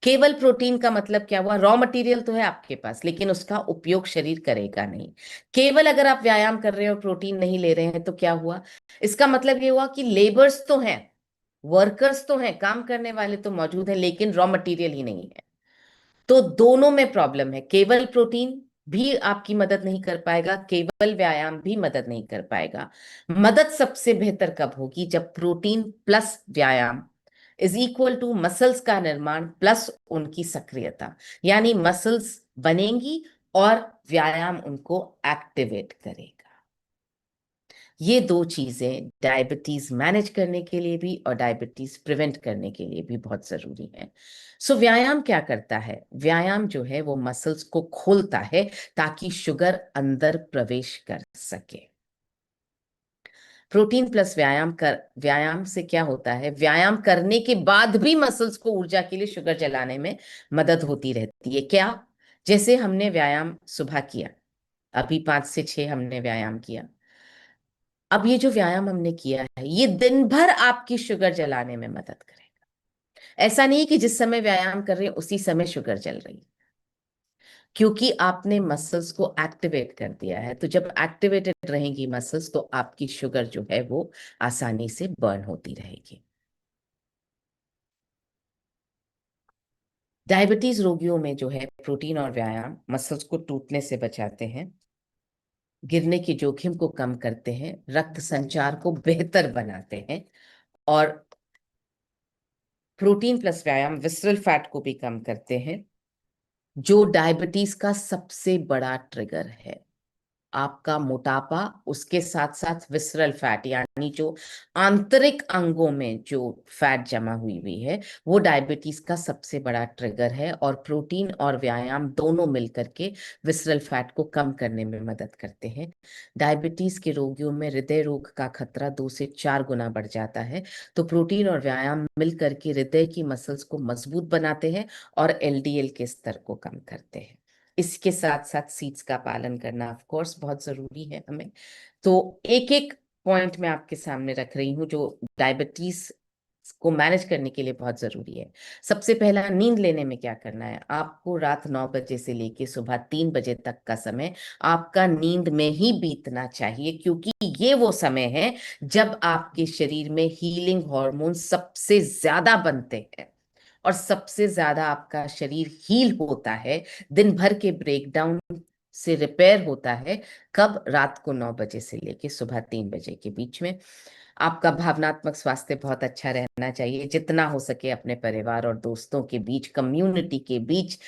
Speaker 5: केवल प्रोटीन का मतलब क्या हुआ? रॉ मटेरियल तो है आपके पास, लेकिन उसका उपयोग शरीर करेगा नहीं। केवल अगर आप व्यायाम कर रहे हो और प्रोटीन नहीं ले रहे हैं तो क्या हुआ? इसका मतलब ये हुआ कि लेबर्स तो हैं, वर्कर्स तो हैं, काम करने वाले तो मौजूद हैं, लेकिन रॉ मटेरियल ही नहीं है। तो दोनों में प्रॉब्लम है। केवल प्रोटीन भी आपकी मदद नहीं कर पाएगा, केवल व्यायाम भी मदद नहीं कर पाएगा। मदद सबसे बेहतर कब होगी? जब प्रोटीन प्लस व्यायाम इज इक्वल टू मसल्स का निर्माण प्लस उनकी सक्रियता, यानी मसल्स बनेंगी और व्यायाम उनको एक्टिवेट करेगा। ये दो चीजें डायबिटीज मैनेज करने के लिए भी और डायबिटीज प्रिवेंट करने के लिए भी बहुत जरूरी है। सो व्यायाम क्या करता है? व्यायाम जो है वो मसल्स को खोलता है ताकि शुगर अंदर प्रवेश कर सके। प्रोटीन प्लस व्यायाम से क्या होता है? व्यायाम करने के बाद भी मसल्स को ऊर्जा के लिए शुगर जलाने में मदद होती रहती है। क्या? जैसे हमने व्यायाम सुबह किया, अभी 5 से 6 हमने व्यायाम किया। अब ये जो व्यायाम हमने किया है ये दिन भर आपकी शुगर जलाने में मदद करेगा। ऐसा नहीं कि जिस समय व्यायाम कर रहे हैं उसी समय शुगर जल रही है, क्योंकि आपने मसल्स को एक्टिवेट कर दिया है। तो जब एक्टिवेटेड रहेंगी मसल्स तो आपकी शुगर जो है वो आसानी से बर्न होती रहेगी। डायबिटीज रोगियों में जो है प्रोटीन और व्यायाम मसल्स को टूटने से बचाते हैं, गिरने की जोखिम को कम करते हैं, रक्त संचार को बेहतर बनाते हैं, और प्रोटीन प्लस व्यायाम विसरल फैट को भी कम करते हैं, जो डायबिटीज का सबसे बड़ा ट्रिगर है। आपका मोटापा, उसके साथ साथ विसरल फैट यानी जो आंतरिक अंगों में जो फैट जमा हुई है वो डायबिटीज का सबसे बड़ा ट्रिगर है। और प्रोटीन और व्यायाम दोनों मिलकर के विसरल फैट को कम करने में मदद करते हैं। डायबिटीज के रोगियों में हृदय रोग का खतरा 2 से 4 गुना बढ़ जाता है। तो प्रोटीन और व्यायाम मिलकर के हृदय की मसल्स को मजबूत बनाते हैं और एलडीएल के स्तर को कम करते हैं। इसके साथ साथ सीड्स का पालन करना ऑफ कोर्स बहुत जरूरी है हमें। तो एक एक पॉइंट मैं आपके सामने रख रही हूँ जो डायबिटीज को मैनेज करने के लिए बहुत जरूरी है। सबसे पहला, नींद लेने में क्या करना है? आपको रात 9 बजे से लेके सुबह 3 बजे तक का समय आपका नींद में ही बीतना चाहिए, क्योंकि ये वो समय है जब आपके शरीर में हीलिंग हार्मोन सबसे ज्यादा बनते हैं और सबसे ज्यादा आपका शरीर हील होता है, दिन भर के ब्रेकडाउन से रिपेयर होता है। कब? रात को 9 बजे से लेके सुबह 3 बजे के बीच में। आपका भावनात्मक स्वास्थ्य बहुत अच्छा रहना चाहिए। जितना हो सके अपने परिवार और दोस्तों के बीच, कम्युनिटी के बीच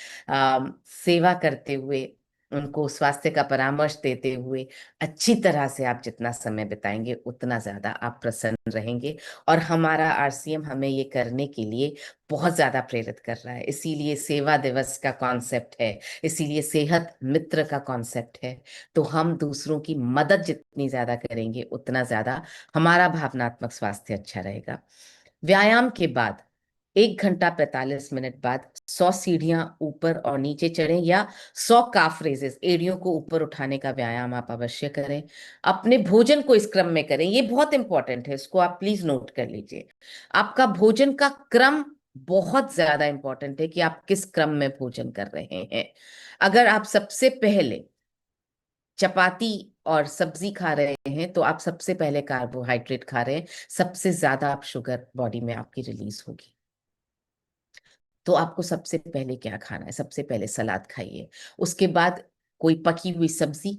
Speaker 5: सेवा करते हुए, उनको स्वास्थ्य का परामर्श देते हुए अच्छी तरह से आप जितना समय बिताएंगे उतना ज्यादा आप प्रसन्न रहेंगे। और हमारा आरसीएम हमें ये करने के लिए बहुत ज्यादा प्रेरित कर रहा है। इसीलिए सेवा दिवस का कॉन्सेप्ट है, इसीलिए सेहत मित्र का कॉन्सेप्ट है। तो हम दूसरों की मदद जितनी ज्यादा करेंगे उतना ज्यादा हमारा भावनात्मक स्वास्थ्य अच्छा रहेगा। व्यायाम के बाद 1 घंटा 45 मिनट बाद 100 सीढ़ियां ऊपर और नीचे चढ़ें या 100 काफ रेजेस, एड़ियों को ऊपर उठाने का व्यायाम आप अवश्य करें। अपने भोजन को इस क्रम में करें, ये बहुत इंपॉर्टेंट है, इसको आप प्लीज नोट कर लीजिए। आपका भोजन का क्रम बहुत ज्यादा इंपॉर्टेंट है कि आप किस क्रम में भोजन कर रहे हैं। अगर आप सबसे पहले चपाती और सब्जी खा रहे हैं तो आप सबसे पहले कार्बोहाइड्रेट खा रहे हैं, सबसे ज्यादा आप शुगर बॉडी में आपकी रिलीज होगी। तो आपको सबसे पहले क्या खाना है? सबसे पहले सलाद खाइए, उसके बाद कोई पकी हुई सब्जी,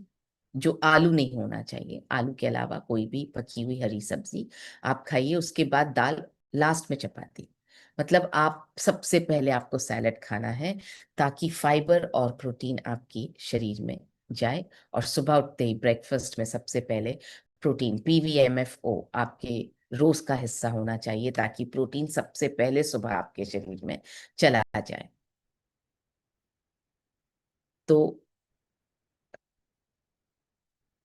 Speaker 5: जो आलू नहीं होना चाहिए, आलू के अलावा कोई भी पकी हुई हरी सब्जी आप खाइए, उसके बाद दाल, लास्ट में चपाती। मतलब आप सबसे पहले आपको सैलेड खाना है ताकि फाइबर और प्रोटीन आपकी शरीर में जाए। और सुबह उठते ही ब्रेकफास्ट में सबसे पहले प्रोटीन, पीवीएमएफओ आपके रोज का हिस्सा होना चाहिए ताकि प्रोटीन सबसे पहले सुबह आपके शरीर में चला जाए। तो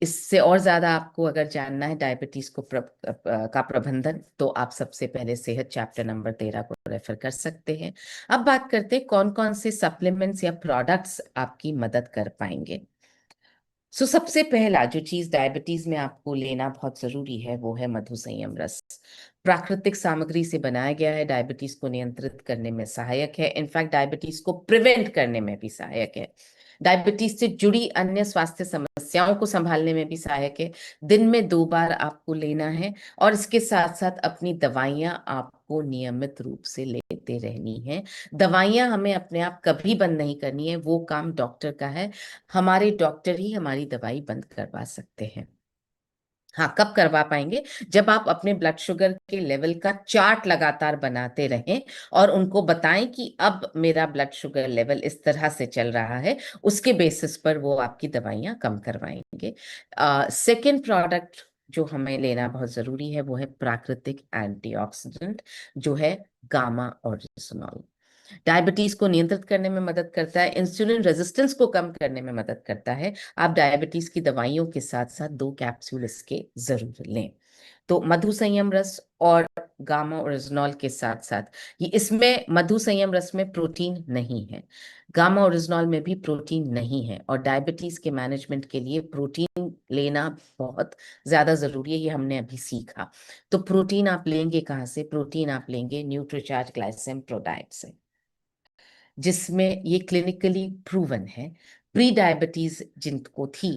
Speaker 5: इससे और ज्यादा आपको अगर जानना है डायबिटीज को का प्रबंधन, तो आप सबसे पहले सेहत चैप्टर नंबर 13 को रेफर कर सकते हैं। अब बात करते हैं कौन कौन से सप्लीमेंट्स या प्रोडक्ट्स आपकी मदद कर पाएंगे। सबसे पहला जो चीज डायबिटीज में आपको लेना बहुत जरूरी है वो है मधु संयम रस। प्राकृतिक सामग्री से बनाया गया है, डायबिटीज को नियंत्रित करने में सहायक है, इनफैक्ट डायबिटीज को प्रिवेंट करने में भी सहायक है, डायबिटीज से जुड़ी अन्य स्वास्थ्य समस्याओं को संभालने में भी सहायक है। दिन में 2 बार आपको लेना है और इसके साथ साथ अपनी दवाइयां आपको नियमित रूप से लेते रहनी है। दवाइयां हमें अपने आप कभी बंद नहीं करनी है, वो काम डॉक्टर का है। हमारे डॉक्टर ही हमारी दवाई बंद करवा सकते हैं। हाँ, कब करवा पाएंगे? जब आप अपने ब्लड शुगर के लेवल का चार्ट लगातार बनाते रहें और उनको बताएं कि अब मेरा ब्लड शुगर लेवल इस तरह से चल रहा है, उसके बेसिस पर वो आपकी दवाइयां कम करवाएंगे। सेकेंड प्रोडक्ट जो हमें लेना बहुत जरूरी है वो है प्राकृतिक एंटीऑक्सीडेंट, जो है गामा ओरिजिनॉल। डायबिटीज को नियंत्रित करने में मदद करता है, इंसुलिन रेजिस्टेंस को कम करने में मदद करता है। आप डायबिटीज की दवाइयों के साथ साथ 2 कैप्सूल इसके जरूर लें। तो मधु संयम रस और गामा ओरिजिनॉल के साथ साथ, ये इसमें मधु संयम रस में प्रोटीन नहीं है, गामा ओरिजिनॉल में भी प्रोटीन नहीं है, और डायबिटीज के मैनेजमेंट के लिए प्रोटीन लेना बहुत ज्यादा जरूरी है, ये हमने अभी सीखा। तो प्रोटीन आप लेंगे कहाँ से? प्रोटीन आप लेंगे न्यूट्रीचार्ज ग्लाइसेम प्रोडाइट से, जिसमें ये क्लिनिकली प्रूवन है। प्री डायबिटीज जिनको थी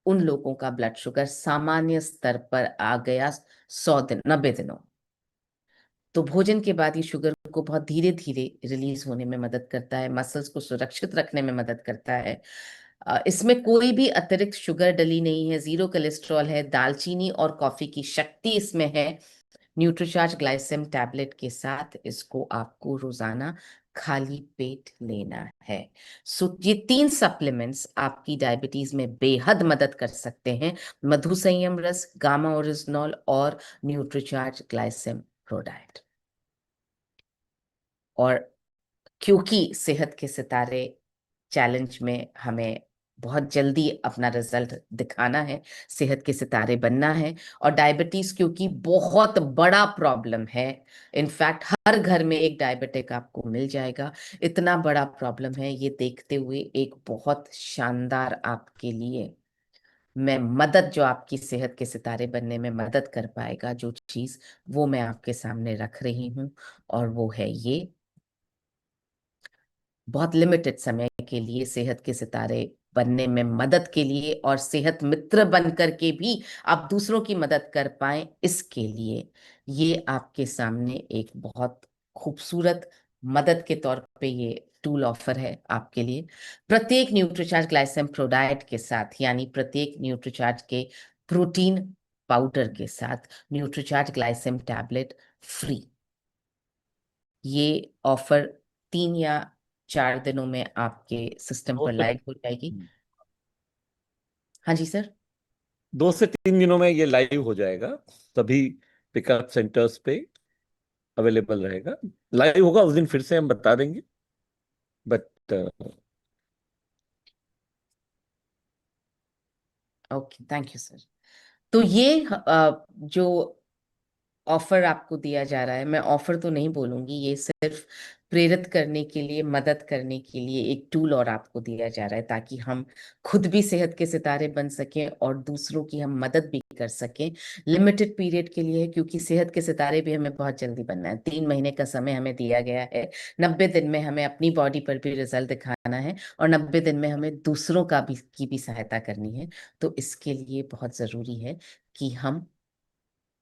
Speaker 5: उन लोगों का ब्लड शुगर सामान्य स्तर पर आ गया 100 दिन, 90 दिनों। तो भोजन के बाद ये शुगर को बहुत धीरे धीरे रिलीज होने में मदद करता है, मसल्स को सुरक्षित रखने में मदद करता है। इसमें कोई भी अतिरिक्त शुगर डली नहीं है, 0 कोलेस्ट्रॉल है, दालचीनी और कॉफी की शक्ति इसमें है। न्यूट्रीचार्ज ग्लाइसेम टैबलेट के साथ इसको आपको रोजाना खाली पेट लेना है। ये 3 सप्लीमेंट्स आपकी डायबिटीज में बेहद मदद कर सकते हैं, मधु संयम रस, गामा ओरिजिनॉल और न्यूट्रीचार्ज ग्लाइसेम प्रोडाइट। और क्योंकि सेहत के सितारे चैलेंज में हमें बहुत जल्दी अपना रिजल्ट दिखाना है, सेहत के सितारे बनना है, और डायबिटीज क्योंकि बहुत बड़ा प्रॉब्लम है, इनफैक्ट हर घर में एक डायबिटिक आपको मिल जाएगा, इतना बड़ा प्रॉब्लम है, ये देखते हुए एक बहुत शानदार आपके लिए मैं मदद, जो आपकी सेहत के सितारे बनने में मदद कर पाएगा जो चीज, वो मैं आपके सामने रख रही हूँ, और वो है ये बहुत लिमिटेड समय के लिए सेहत के सितारे बनने में मदद के लिए, और सेहत मित्र बन करके भी आप दूसरों की मदद कर पाए, इसके लिए ये आपके सामने एक बहुत खूबसूरत मदद के तौर पे ये टूल ऑफर है आपके लिए। प्रत्येक न्यूट्रीचार्ज ग्लाइसेम प्रोडाइट के साथ, यानी प्रत्येक न्यूट्रीचार्ज के प्रोटीन पाउडर के साथ न्यूट्रीचार्ज ग्लाइसेम टैबलेट फ्री। ये ऑफर 3 या 4 दिनों में आपके सिस्टम
Speaker 7: दो
Speaker 5: पर
Speaker 7: से
Speaker 5: लाइव हो जाएगी। हाँ जी सर।
Speaker 7: 2 से 3 दिनों में ये लाइव हो जाएगा, सभी पिकअप सेंटर्स पे अवेलेबल रहेगा। लाइव होगा उस दिन फिर से हम बता देंगे, but
Speaker 5: okay, thank you sir. तो ये जो ऑफर आपको दिया जा रहा है, मैं ऑफर तो नहीं बोलूंगी, ये सिर्फ प्रेरित करने के लिए, मदद करने के लिए एक टूल और आपको दिया जा रहा है, ताकि हम खुद भी सेहत के सितारे बन सकें और दूसरों की हम मदद भी कर सकें। लिमिटेड पीरियड के लिए है, क्योंकि सेहत के सितारे भी हमें बहुत जल्दी बनना है, 3 महीने का समय हमें दिया गया है। 90 दिन में हमें अपनी बॉडी पर भी रिजल्ट दिखाना है, और 90 दिन में हमें दूसरों का भी की भी सहायता करनी है। तो इसके लिए बहुत जरूरी है कि हम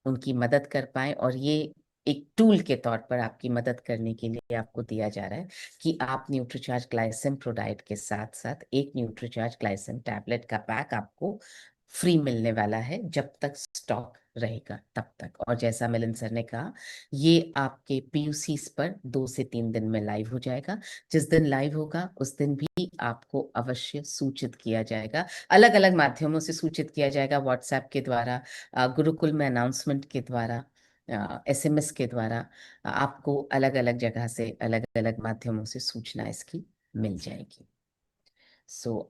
Speaker 5: उनकी मदद कर पाए, और ये एक टूल के तौर पर आपकी मदद करने के लिए आपको दिया जा रहा है कि आप न्यूट्रीचार्ज ग्लाइसेम प्रोडाइट के साथ साथ एक न्यूट्रीचार्ज ग्लाइसेम टैबलेट का पैक आपको फ्री मिलने वाला है, जब तक स्टॉक रहेगा तब तक। और जैसा मिलन सर ने कहा, ये आपके पीयूसीस पर 2 से 3 दिन में लाइव हो जाएगा। जिस दिन लाइव होगा उस दिन भी आपको अवश्य सूचित किया जाएगा, अलग अलग माध्यमों से सूचित किया जाएगा, व्हाट्सएप के द्वारा, गुरुकुल में अनाउंसमेंट के द्वारा, एसएमएस के द्वारा, आपको अलग अलग जगह से, अलग अलग माध्यमों से सूचना इसकी मिल जाएगी।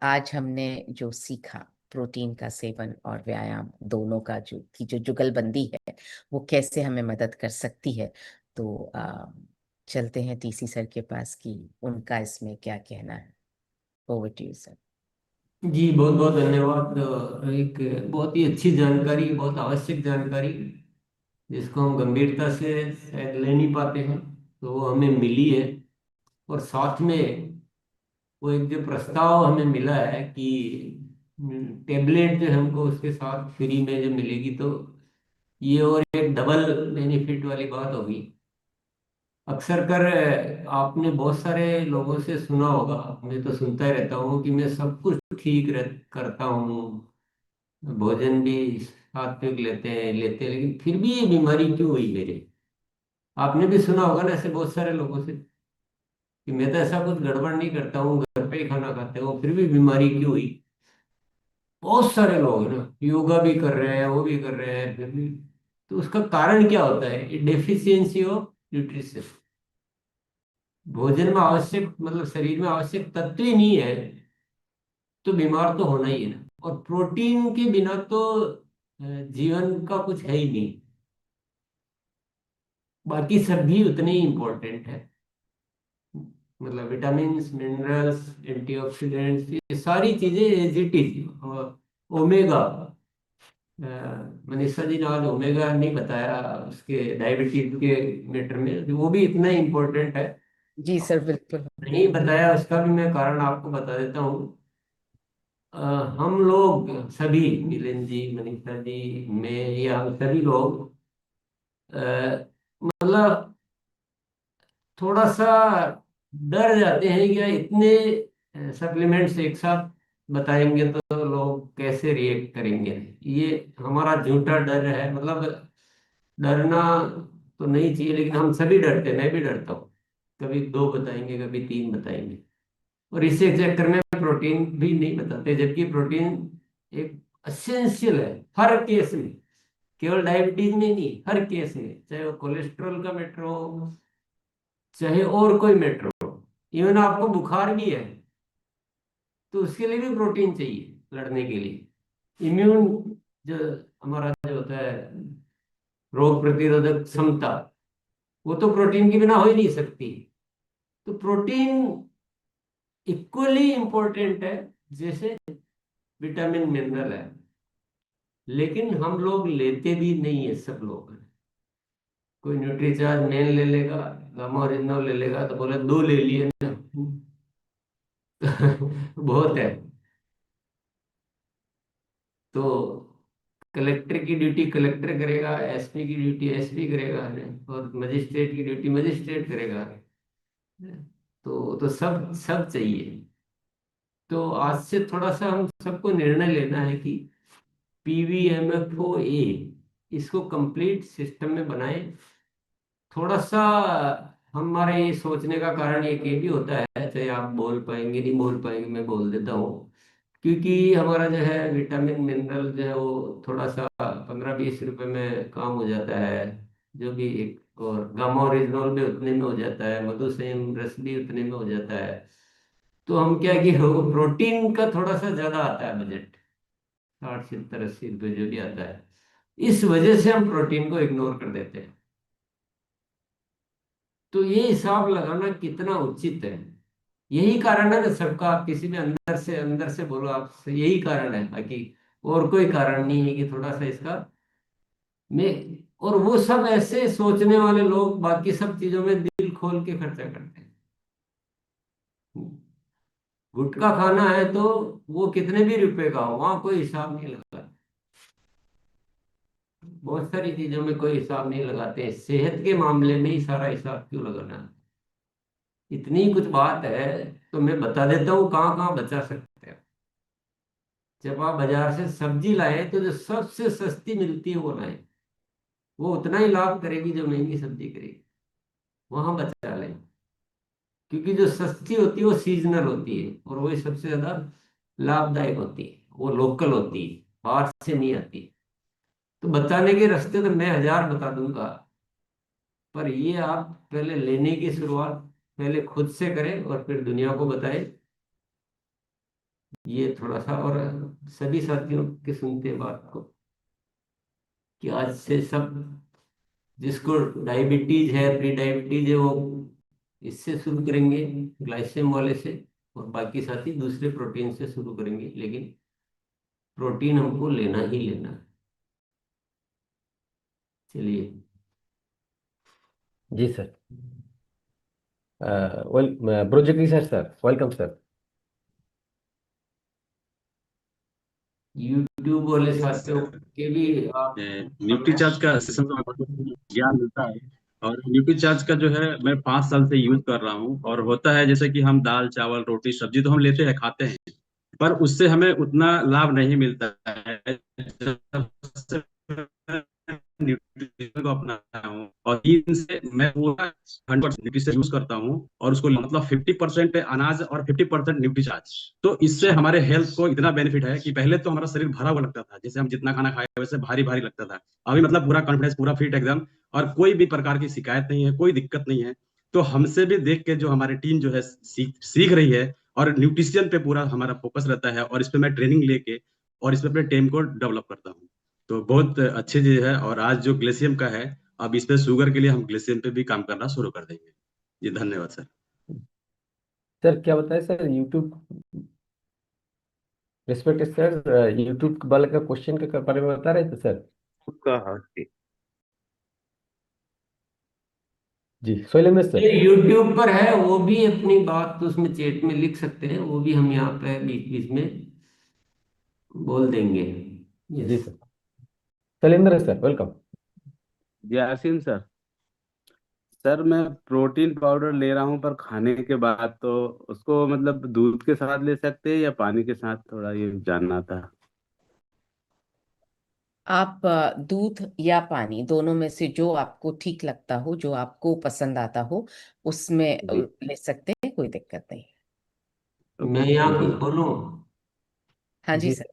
Speaker 5: आज हमने जो सीखा, प्रोटीन का सेवन और व्यायाम दोनों का जो जुगलबंदी है, वो कैसे हमें मदद कर सकती है। तो चलते हैं टीसी सर के पास कि उनका इसमें क्या कहना है। Over to you sir.
Speaker 3: जी बहुत बहुत धन्यवाद। एक बहुत ही अच्छी जानकारी, बहुत आवश्यक जानकारी, जिसको हम गंभीरता से शायद ले नहीं पाते हैं, तो वो हमें मिली है। और साथ में वो एक जो प्रस्ताव हमें मिला है कि टेबलेट जो हमको उसके साथ फ्री में जो मिलेगी, तो ये और एक डबल बेनिफिट वाली बात होगी। अक्सर कर आपने बहुत सारे लोगों से सुना होगा, मैं तो सुनता ही रहता हूँ कि मैं सब कुछ ठीक करता हूँ, भोजन भी सात्विक लेते हैं, लेकिन फिर भी ये बीमारी क्यों हुई मेरे। आपने भी सुना होगा ना ऐसे बहुत सारे लोगों से कि मैं तो ऐसा कुछ गड़बड़ नहीं करता हूँ, घर पे ही खाना खाते हो, फिर भी बीमारी क्यों हुई। बहुत सारे लोग हैं ना, योगा भी कर रहे हैं, वो भी कर रहे हैं, फिर भी। तो उसका कारण क्या होता है? Deficiency of nutrition. भोजन में आवश्यक, मतलब शरीर में आवश्यक तत्व ही नहीं है, तो बीमार तो होना ही है ना। और प्रोटीन के बिना तो जीवन का कुछ है ही नहीं। बाकी सब भी उतने ही इम्पोर्टेंट है, मतलब विटामिन, मिनरल्स, एंटीऑक्सीडेंट्स, ये सारी चीजें as it is. Omega, Manisha ji ने आज ओमेगा नहीं बताया उसके डायबिटीज के मैटर में, वो भी इतना इम्पोर्टेंट है।
Speaker 5: जी सर, बिल्कुल।
Speaker 3: नहीं बताया उसका भी मैं कारण आपको बता देता हूँ। अ, हम लोग सभी, मिलन जी, मनीषा जी, मैं, या हम सभी लोग मतलब थोड़ा सा डर जाते हैं कि यार इतने सप्लीमेंट्स एक साथ बताएंगे तो लोग कैसे रिएक्ट करेंगे। ये हमारा झूठा डर है, मतलब डरना तो नहीं चाहिए, लेकिन हम सभी डरते हैं, मैं भी डरता हूँ। कभी दो बताएंगे, कभी तीन बताएंगे, और इसी चक्कर में प्रोटीन भी नहीं बताते, जबकि प्रोटीन एक असेंशियल है हर केस में, केवल डायबिटीज में नहीं, हर केस में, चाहे वो कोलेस्ट्रॉल का मैटर हो, चाहे और कोई मैटर हो। इवन आपको बुखार भी है तो उसके लिए भी प्रोटीन चाहिए लड़ने के लिए। इम्यून जो हमारा जो होता है, रोग प्रतिरोधक क्षमता, वो तो प्रोटीन के बिना हो ही नहीं सकती। तो प्रोटीन इक्वली इंपॉर्टेंट है जैसे विटामिन, मिनरल है। लेकिन हम लोग लेते भी नहीं है, सब लोग। कोई न्यूट्रीचार्ज मेन ले लेगा, गामा ओरिजिनल ले लेगा, तो बोले दो ले लिए ना। बहुत है। तो कलेक्टर की ड्यूटी कलेक्टर करेगा, एसपी की ड्यूटी एसपी करेगा, है ना? और मजिस्ट्रेट की ड्यूटी मजिस्ट्रेट करेगा, है ना? तो सब सब चाहिए। तो आज से थोड़ा सा हम सबको निर्णय लेना है कि पीवीएमएफओ इसको कंप्लीट सिस्टम में बनाएं। थोड़ा सा हमारे ये सोचने का कारण एक ये भी होता है, चाहे आप बोल पाएंगे नहीं बोल पाएंगे, मैं बोल देता हूँ, क्योंकि हमारा जो है विटामिन, मिनरल जो है वो थोड़ा सा 15-20 रुपए में काम हो जाता है, जो भी एक, और गामा ओरिजिनल भी उतने में हो जाता है, मधुसेम रस भी उतने में हो जाता है। तो हम क्या कि वो प्रोटीन का थोड़ा सा ज्यादा आता है बजट, 60, 70, 80 रुपये जो भी आता है। इस वजह से हम प्रोटीन को इग्नोर कर देते हैं। तो ये हिसाब लगाना कितना उचित है, यही कारण है ना सबका। आप किसी भी अंदर से बोलो, आपसे यही कारण है, बाकी और कोई कारण नहीं है कि थोड़ा सा इसका में। और वो सब ऐसे सोचने वाले लोग बाकी सब चीजों में दिल खोल के खर्चा करते हैं। गुटखा खाना है तो वो कितने भी रुपए का हो, वहां कोई हिसाब नहीं लगा। बहुत सारी चीजों में कोई हिसाब नहीं लगाते, सेहत के मामले में ही सारा हिसाब क्यों लगाना है। इतनी कुछ बात है, तो मैं बता देता हूँ कहाँ कहाँ बचा सकते हैं। जब आप बाजार से सब्जी लाए तो जो सबसे सस्ती मिलती है वो लाए, वो उतना ही लाभ करेगी जो महंगी सब्जी करेगी, वहां बचा लें। क्योंकि जो सस्ती होती है वो सीजनल होती है, और वही सबसे ज्यादा लाभदायक होती है, वो लोकल होती है, बाहर से नहीं आती। तो बचाने के रास्ते तो मैं हजार बता दूंगा, पर ये आप पहले लेने की शुरुआत पहले खुद से करें और फिर दुनिया को बताएं। ये थोड़ा सा, और सभी साथियों के सुनते हैं बात को, कि आज से सब, जिसको डायबिटीज है, प्री डायबिटीज है, वो इससे शुरू करेंगे, ग्लाइसेम वाले से। और बाकी साथी दूसरे प्रोटीन से शुरू करेंगे, लेकिन प्रोटीन हमको लेना ही लेना है। चलिए।
Speaker 2: जी सर। ब्रोजेक्टी सर वेलकम सर।
Speaker 3: यूट्यूब वाले साथियों के भी आप
Speaker 8: न्यूट्रीचार्ज का सेशन में ज्ञान मिलता है। और न्यूट्रीचार्ज का जो है मैं 5 साल से यूज कर रहा हूँ। और होता है जैसे कि हम दाल चावल रोटी सब्जी तो हम लेते हैं खाते हैं, पर उससे हमें उतना लाभ नहीं मिलता है जब से न्यूट्रिशन को अपनाया हूँ। और 3 से मैं पूरा 100% न्यूट्रिशन यूज करता हूँ, और उसको मतलब 50% अनाज और 50% न्यूट्रीचार्ज। तो इससे हमारे हेल्थ को इतना बेनिफिट है कि पहले तो हमारा शरीर भरा हुआ लगता था, जैसे हम जितना खाना खाए वैसे भारी भारी लगता था। अभी मतलब पूरा कॉन्फिडेंस, पूरा फिट एकदम, और कोई भी प्रकार की शिकायत नहीं है, कोई दिक्कत नहीं है। तो हमसे भी देख के जो हमारी टीम जो है सीख रही है, और न्यूट्रिशन पे पूरा हमारा फोकस रहता है, और इस पे मैं ट्रेनिंग लेके और इस पे अपने टीम को डेवलप करता हूँ। तो बहुत अच्छी चीज है। और आज जो ग्लेशियम का है, अब इस पे शुगर के लिए हम ग्लेशियम पे भी काम करना शुरू कर देंगे। जी धन्यवाद सर।
Speaker 2: सर क्या बताए sir YouTube respect sir, YouTube वाले का क्वेश्चन के बारे में बता रहे थे सर।
Speaker 6: उसका हाँ जी।
Speaker 2: जी शैलेंद्र सर।
Speaker 3: ये यूट्यूब पर है, वो भी अपनी बात तो उसमें चैट में लिख सकते हैं, वो भी हम यहाँ पे बीच बीच में बोल देंगे।
Speaker 2: जी
Speaker 3: yes.
Speaker 2: Sir. Shailendra sir welcome.
Speaker 9: Yasin sir. Sir मैं प्रोटीन पाउडर ले रहा हूँ, पर खाने के बाद तो उसको मतलब दूध के साथ ले सकते हैं या पानी के साथ, थोड़ा ये जानना था।
Speaker 5: आप दूध या पानी दोनों में से जो आपको ठीक लगता हो, जो आपको पसंद आता हो, उसमें
Speaker 6: जी
Speaker 5: ले सकते हैं, कोई दिक्कत नहीं।
Speaker 9: तो
Speaker 3: मैं यहाँ
Speaker 2: जी
Speaker 3: कुछ बोलूँ?
Speaker 5: हाँ जी
Speaker 2: जी
Speaker 5: सर।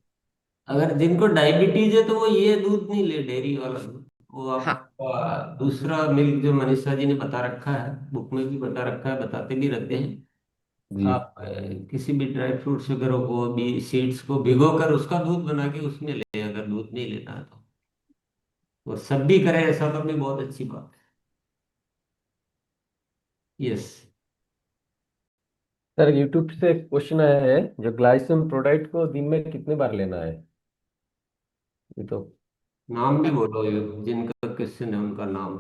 Speaker 3: अगर जिनको डायबिटीज है तो वो ये दूध नहीं ले, डेयरी वाला दूध। वो
Speaker 5: हाँ
Speaker 3: आपका दूसरा मिल्क जो मनीषा जी ने बता रखा है, बुक में भी बता रखा है, बताते भी रहते हैं।
Speaker 2: जी
Speaker 3: आप किसी भी ड्राई फ्रूट्स वगैरह को भी, सीड्स को भिगो कर उसका दूध बना के उसमें ले, अगर दूध नहीं लेना है तो। वो सब भी करें ऐसा तो भी बहुत अच्छी बात है। यस।
Speaker 2: सर यूट्यूब से क्वेश्चन आया है, जो ग्लाइसिम प्रोडक्ट को दिन में कितने बार लेना है। ये तो
Speaker 3: नाम भी बोलो, ये जिनका क्वेश्चन है उनका नाम।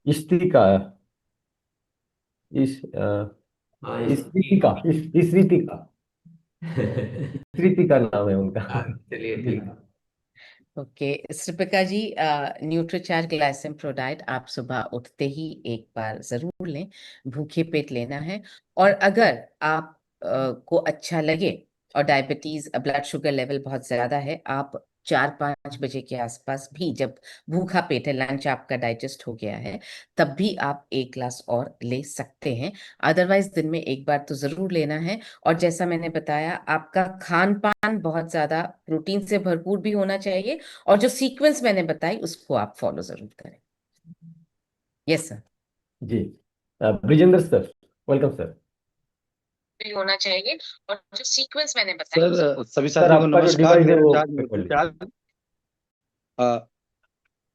Speaker 2: इस्तिका
Speaker 3: हाँ
Speaker 2: इस्रितिका इस्रितिका नाम है उनका।
Speaker 3: हाँ, चलिए
Speaker 2: जी
Speaker 3: ठीक है।
Speaker 5: ओके श्रीपिका जी, न्यूट्रीचार्ज ग्लाइसिम प्रोडाइट आप सुबह उठते ही एक बार जरूर लें, भूखे पेट लेना है। और अगर आप को अच्छा लगे और डायबिटीज ब्लड शुगर लेवल बहुत ज्यादा है, आप 4-5 बजे के आसपास भी, जब भूखा पेट है, लंच आपका डाइजेस्ट हो गया है, तब भी आप एक ग्लास और ले सकते हैं। अदरवाइज दिन में एक बार तो जरूर लेना है। और जैसा मैंने बताया, आपका खान पान बहुत ज्यादा प्रोटीन से भरपूर भी होना चाहिए, और जो सीक्वेंस मैंने बताई उसको आप फॉलो जरूर करें। Yes sir.
Speaker 2: जी। Brijendra sir welcome sir.
Speaker 5: भी होना चाहिए, और जो सीक्वेंस मैंने बताई
Speaker 10: सर सभी
Speaker 2: सर
Speaker 10: साथियों को
Speaker 2: आपका जो
Speaker 10: नमस्कार।
Speaker 2: डिवाइस है
Speaker 10: मेरा
Speaker 2: वो
Speaker 10: चार्ज
Speaker 2: पे कर
Speaker 10: न्यूट्रीचार्ज।
Speaker 2: लीजिए।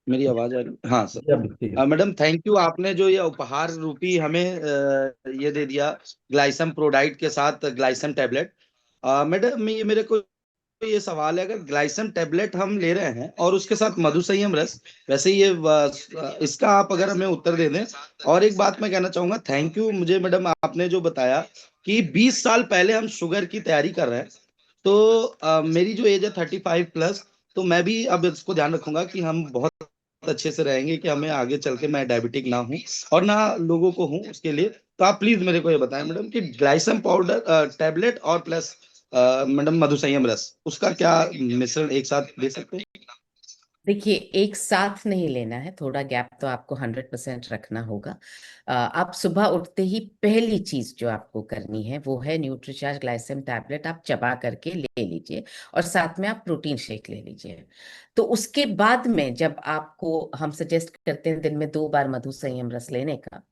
Speaker 10: मेरी आवाज आ रही? हाँ सर।
Speaker 2: जी अब ठीक है।
Speaker 10: मैडम थैंक यू, आपने जो ये उपहार रूपी हमें ये दे दिया, ग्लाइसम प्रोडाइट के साथ ग्लाइसम टैबलेट। मैडम ये मेरे को ये सवाल है, अगर ग्लाइसम टैबलेट हम ले रहे हैं और उसके साथ मधु संयम रस, वैसे ये इसका आप अगर हमें उत्तर दे दें। और एक बात मैं कहना चाहूंगा, थैंक यू मुझे मैडम, आपने जो बताया कि 20 साल पहले हम शुगर की तैयारी कर रहे हैं। तो मेरी जो एज है 35+, तो मैं भी अब इसको ध्यान रखूंगा कि हम बहुत अच्छे से रहेंगे, कि हमें आगे चल के मैं डायबिटिक ना हूं और ना लोगों को हूं उसके लिए। तो आप प्लीज मेरे को ये बताएं मैडम कि ग्लाइसम पाउडर टैबलेट और प्लस मैडम मधु संयम रस, उसका क्या मिश्रण एक साथ दे सकते हैं?
Speaker 5: देखिए, एक साथ नहीं लेना है, थोड़ा गैप तो आपको 100% रखना होगा। आप सुबह उठते ही पहली चीज जो आपको करनी है वो है न्यूट्रीचार्ज ग्लाइसेम टैबलेट आप चबा करके ले लीजिए, और साथ में आप प्रोटीन शेक ले लीजिए। तो उसके बाद में जब आपको, हम सजेस्ट करते हैं दिन में 2 बार मधु संयम रस लेने का,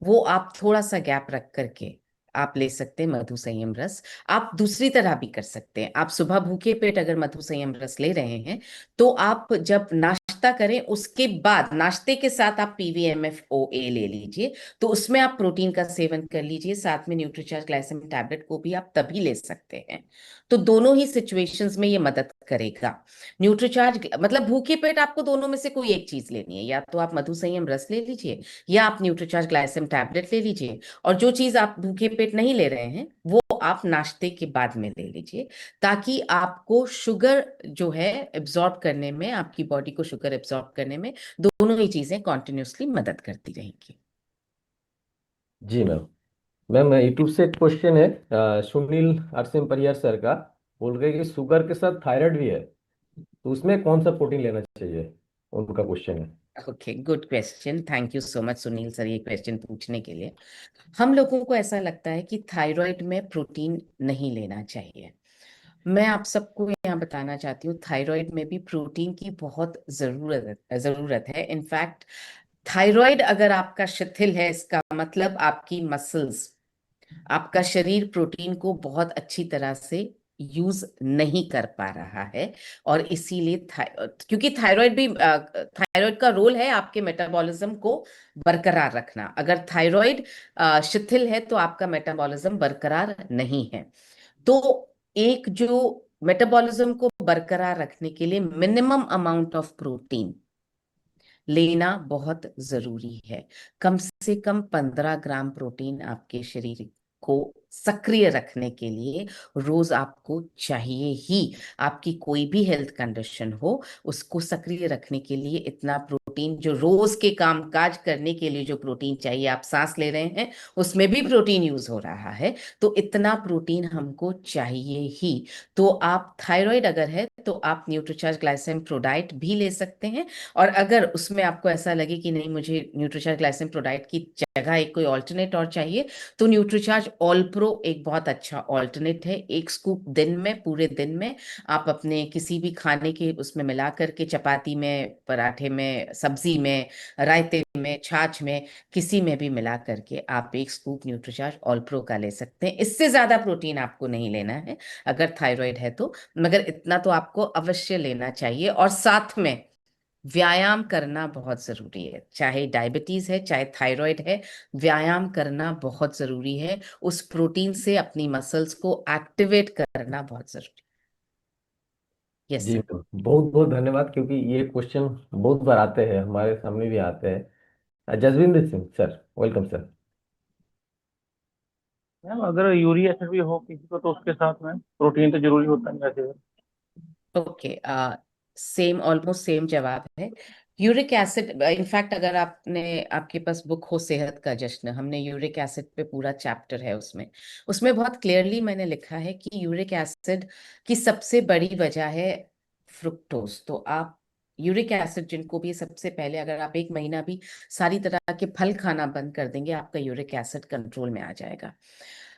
Speaker 5: वो आप थोड़ा सा गैप रख करके आप ले सकते हैं मधु संयम रस। आप दूसरी तरह भी कर सकते हैं। आप सुबह भूखे पेट अगर मधु संयम रस ले रहे हैं, तो आप जब नाश्ता नाश्ता करें, उसके बाद नाश्ते के साथ आप PVMFOA ले लीजिए, तो उसमें आप प्रोटीन का सेवन कर लीजिए, साथ में न्यूट्रीचार्ज ग्लाइसेम टैबलेट को भी आप तभी ले सकते हैं। तो दोनों ही सिचुएशंस में ये मदद करेगा। न्यूट्रीचार्ज मतलब भूखे पेट आपको दोनों में से कोई एक चीज लेनी है, या तो आप मधु संयम रस ले लीजिए या आप न्यूट्रीचार्ज ग्लाइसेम टैबलेट ले लीजिए, और जो चीज आप भूखे पेट नहीं ले रहे हैं वो आप नाश्ते के बाद में ले लीजिए, ताकि आपको शुगर जो है एब्जॉर्ब करने में, आपकी बॉडी को शुगर एब्जॉर्ब करने में दोनों ही चीजें कॉन्टिन्यूसली मदद करती रहेंगी।
Speaker 2: जी मैम। मैम यूट्यूब से एक क्वेश्चन है सुनील अरसिम परियार सर का। बोल रहे हैं कि शुगर के साथ थायराइड भी है, तो उसमें कौन सा प्रोटीन लेना चाहिए, उनका क्वेश्चन है।
Speaker 5: Okay, good question, thank you so much Sunil sir ये क्वेश्चन पूछने के लिए। हम लोगों को ऐसा लगता है कि थायराइड में प्रोटीन नहीं लेना चाहिए। मैं आप सबको यहाँ बताना चाहती हूँ, थायराइड में भी प्रोटीन की बहुत जरूरत है। इनफैक्ट थायराइड अगर आपका शिथिल है, इसका मतलब आपकी मसल्स, आपका शरीर प्रोटीन को बहुत अच्छी तरह से यूज नहीं कर पा रहा है, और इसीलिए क्योंकि थायराइड का रोल है आपके मेटाबॉलिज्म को बरकरार रखना। अगर थायराइड शिथिल है तो आपका मेटाबॉलिज्म बरकरार नहीं है। तो एक जो मेटाबॉलिज्म को बरकरार रखने के लिए मिनिमम अमाउंट ऑफ प्रोटीन लेना बहुत जरूरी है। कम से कम 15 ग्राम प्रोटीन आपके शरीर को सक्रिय रखने के लिए रोज आपको चाहिए ही। आपकी कोई भी हेल्थ कंडीशन हो, उसको सक्रिय रखने के लिए इतना प्रोटीन, जो रोज के काम काज करने के लिए जो प्रोटीन चाहिए, आप सांस ले रहे हैं उसमें भी प्रोटीन यूज हो रहा है, तो इतना प्रोटीन हमको चाहिए ही। तो आप थायराइड अगर है तो आप न्यूट्रीचार्ज ग्लाइसेम प्रोडाइट भी ले सकते हैं, और अगर उसमें आपको ऐसा लगे कि नहीं मुझे न्यूट्रीचार्ज ग्लाइसेम प्रोडाइट की जगह एक कोई ऑल्टरनेट और चाहिए, तो न्यूट्रीचार्ज ऑल प्रो एक बहुत अच्छा ऑल्टरनेट है। एक स्कूप दिन में, पूरे दिन में आप अपने किसी भी खाने के उसमें मिला करके, चपाती में, पराठे में, सब्जी में, रायते में, छाछ में, किसी में भी मिला करके आप एक स्कूप न्यूट्रीचार्ज ऑल प्रो का ले सकते हैं। इससे ज्यादा प्रोटीन आपको नहीं लेना है अगर थायराइड है तो, मगर इतना तो आपको अवश्य लेना चाहिए। और साथ में व्यायाम करना बहुत जरूरी है, चाहे डायबिटीज है चाहे थायराइड है, व्यायाम करना बहुत जरूरी है। उस प्रोटीन से अपनी मसल्स को एक्टिवेट करना बहुत जरूरी है। यस
Speaker 2: जी
Speaker 5: सर।
Speaker 2: मैम, बहुत बहुत धन्यवाद, क्योंकि ये क्वेश्चन बहुत बार आते हैं, हमारे सामने भी आते हैं। Jaswinder Singh sir, welcome sir.
Speaker 11: Ma'am अगर यूरिक एसिड भी हो किसी को तो उसके साथ में प्रोटीन तो जरूरी होता है वैसे।
Speaker 5: ओके, सेम, ऑलमोस्ट सेम जवाब है। यूरिक एसिड, इनफैक्ट अगर आपने, आपके पास बुक हो सेहत का जश्न, हमने यूरिक एसिड पे पूरा चैप्टर है उसमें। उसमें बहुत क्लियरली मैंने लिखा है कि यूरिक एसिड की सबसे बड़ी वजह है फ्रुक्टोज। तो आप यूरिक एसिड जिनको भी, सबसे पहले अगर आप 1 महीना भी सारी तरह के फल खाना बंद कर देंगे, आपका यूरिक एसिड कंट्रोल में आ जाएगा।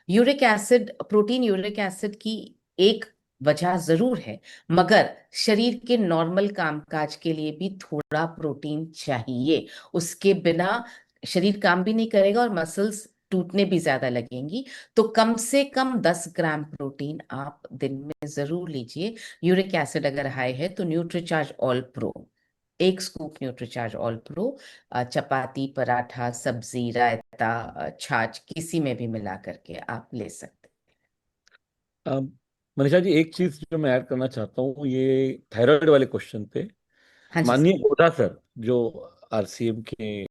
Speaker 5: Uric acid, protein uric acid की एक वजह जरूर है, मगर शरीर के नॉर्मल कामकाज के लिए भी थोड़ा प्रोटीन चाहिए। उसके बिना शरीर काम भी नहीं करेगा और मसल्स टूटने भी ज्यादा लगेंगी। तो कम से कम 10 ग्राम प्रोटीन आप दिन में जरूर लीजिए। यूरिक एसिड अगर हाई है तो न्यूट्रीचार्ज ऑल प्रो, एक स्कूप न्यूट्रीचार्ज ऑल प्रो चपाती, पराठा, सब्जी, रायता, छाछ, किसी में भी मिला करके आप ले सकते
Speaker 7: अब मनीषा जी, एक चीज जो मैं ऐड करना चाहता हूँ ये थायराइड वाले क्वेश्चन पे।
Speaker 5: हैं। हाँ जी
Speaker 7: माननीय ओझा सर जो आरसीएम के,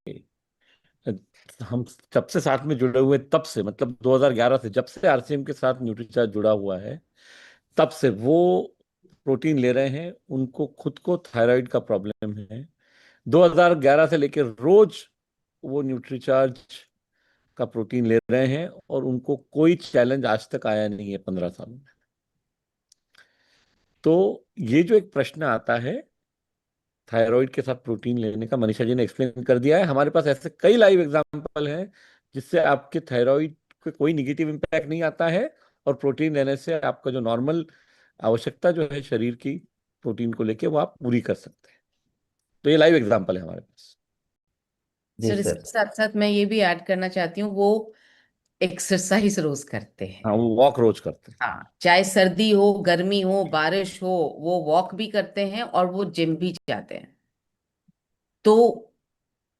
Speaker 7: हम जब से साथ में जुड़े हुए तब से, मतलब 2011 से, जब से आरसीएम के साथ न्यूट्रीचार्ज जुड़ा हुआ है, तब से वो प्रोटीन ले रहे हैं। उनको खुद को थायराइड का प्रॉब्लम है। 2011 से लेकर रोज वो न्यूट्रीचार्ज का प्रोटीन ले रहे हैं और उनको कोई चैलेंज आज तक आया नहीं है 15 साल में। तो ये जो एक प्रश्न आता है थायराइड के साथ प्रोटीन लेने का, मनीषा जी ने एक्सप्लेन कर दिया है। हमारे पास ऐसे कई लाइव एग्जांपल हैं जिससे आपके थायराइड पे कोई निगेटिव इम्पैक्ट नहीं आता है, और प्रोटीन लेने से आपका जो नॉर्मल आवश्यकता जो है शरीर की प्रोटीन को लेके, वो आप पूरी कर सकते हैं। तो ये लाइव एग्जांपल है हमारे पास।
Speaker 2: जी
Speaker 5: सर।
Speaker 2: सर।
Speaker 5: इसके साथ साथ मैं ये भी ऐड करना चाहती हूँ, वो एक्सरसाइज रोज करते हैं।
Speaker 7: हाँ, वो वॉक रोज करते हैं।
Speaker 5: हाँ, चाहे सर्दी हो, गर्मी हो, बारिश हो, वो वॉक भी करते हैं और वो जिम भी जाते हैं। तो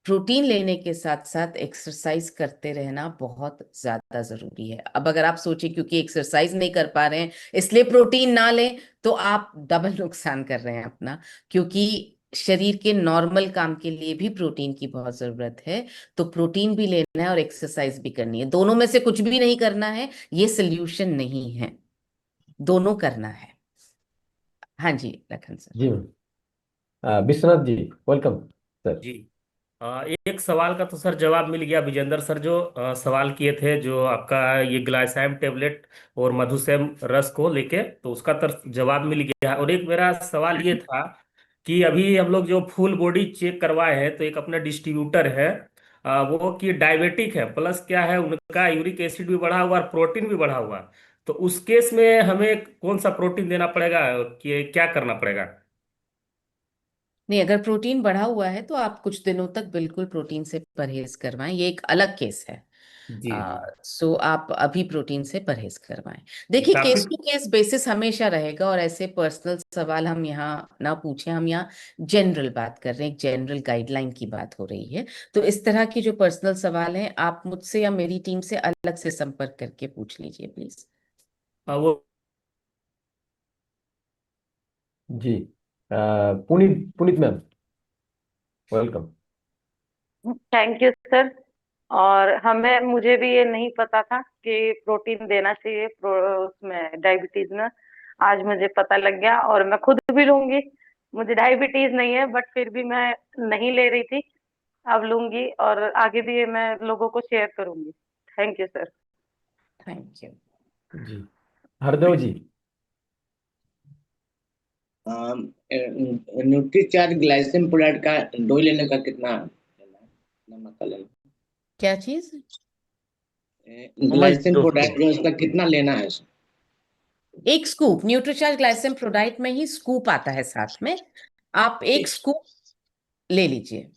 Speaker 5: प्रोटीन लेने के साथ साथ एक्सरसाइज करते रहना बहुत ज्यादा जरूरी है। अब अगर आप सोचें क्योंकि एक्सरसाइज नहीं कर पा रहे हैं इसलिए प्रोटीन ना लें, तो आप डबल नुकसान कर रहे हैं अपना, क्योंकि शरीर के नॉर्मल काम के लिए भी प्रोटीन की बहुत जरूरत है। तो प्रोटीन भी लेना है और एक्सरसाइज भी करनी है, दोनों में से कुछ भी नहीं करना है, ये सोल्यूशन नहीं है, दोनों करना है। हाँ जी लखन सर।
Speaker 2: जी विश्वनाथ जी, वेलकम सर।
Speaker 12: जी। एक सवाल का तो सर जवाब मिल गया, विजेंद्र सर जो सवाल किए थे, जो आपका ये ग्लाइसाइम टेबलेट और मधुसेम रस को लेके, तो उसका तो जवाब मिल गया। और एक मेरा सवाल ये था कि अभी हम लोग जो फुल बॉडी चेक करवाए हैं, तो एक अपना डिस्ट्रीब्यूटर है वो कि डायबिटिक है, प्लस क्या है उनका यूरिक एसिड भी बढ़ा हुआ और प्रोटीन भी बढ़ा हुआ। तो उस केस में हमें कौन सा प्रोटीन देना पड़ेगा, कि क्या करना पड़ेगा?
Speaker 5: नहीं, अगर प्रोटीन बढ़ा हुआ है तो आप कुछ दिनों तक बिल्कुल प्रोटीन से परहेज करवाएं, ये एक अलग केस है।
Speaker 12: जी जी।
Speaker 5: सो आप अभी प्रोटीन से परहेज करवाएं। देखिए
Speaker 12: काफी।
Speaker 5: केस टू केस बेसिस हमेशा रहेगा, और ऐसे पर्सनल सवाल हम यहाँ ना पूछें, हम यहाँ जनरल बात कर रहे हैं, एक जनरल गाइडलाइन की बात हो रही है। तो इस तरह की जो पर्सनल सवाल हैं आप मुझसे या मेरी टीम से अलग से संपर्क करके पूछ लीजिए प्लीज।
Speaker 12: वो
Speaker 2: जी Puneet Puneet ma'am, welcome.
Speaker 13: Thank you sir. और मुझे भी ये नहीं पता था कि प्रोटीन देना चाहिए उसमें डायबिटीज में। आज मुझे पता लग गया और मैं खुद भी लूंगी। मुझे डायबिटीज नहीं है बट फिर भी मैं नहीं ले रही थी, अब लूंगी और आगे भी ये मैं लोगों को शेयर करूंगी। Thank you sir.
Speaker 5: Thank you.
Speaker 2: जी Hardev ji.
Speaker 14: Nutricharge glycine product का डोज लेने का कितना लेना है, कितना मात्रा लेना
Speaker 5: क्या चीज?
Speaker 14: है? ग्लाइसिन प्रोडक्ट जो इसका कितना लेना है?
Speaker 5: एक स्कूप न्यूट्रीचार्ज ग्लाइसिन प्रोडाइट में ही स्कूप आता है साथ में, आप एक स्कूप ले लीजिए।